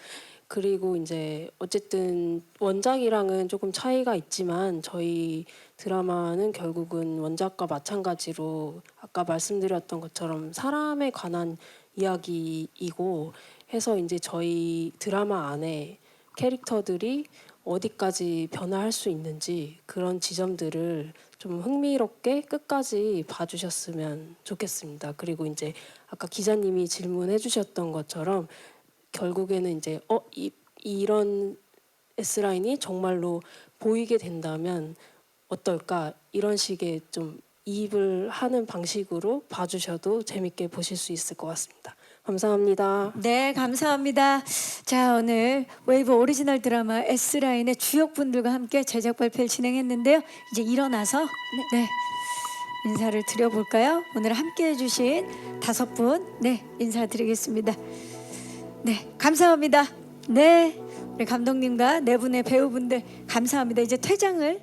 그리고 이제 어쨌든 원작이랑은 조금 차이가 있지만 저희 드라마는 결국은 원작과 마찬가지로 아까 말씀드렸던 것처럼 사람에 관한 이야기이고 해서 이제 저희 드라마 안에 캐릭터들이 어디까지 변화할 수 있는지 그런 지점들을 좀 흥미롭게 끝까지 봐주셨으면 좋겠습니다. 그리고 이제 아까 기자님이 질문해 주셨던 것처럼 결국에는 이제 이런 S라인이 정말로 보이게 된다면 어떨까, 이런 식의 좀 이입을 하는 방식으로 봐주셔도 재밌게 보실 수 있을 것 같습니다. 감사합니다. 네, 감사합니다. 자, 오늘 웨이브 오리지널 드라마 S라인의 주역분들과 함께 제작 발표를 진행했는데요. 이제 일어나서 네, 인사를 드려볼까요? 오늘 함께해 주신 5분 네, 인사드리겠습니다. 네, 감사합니다. 네, 우리 감독님과 4분의 배우분들 감사합니다. 이제 퇴장을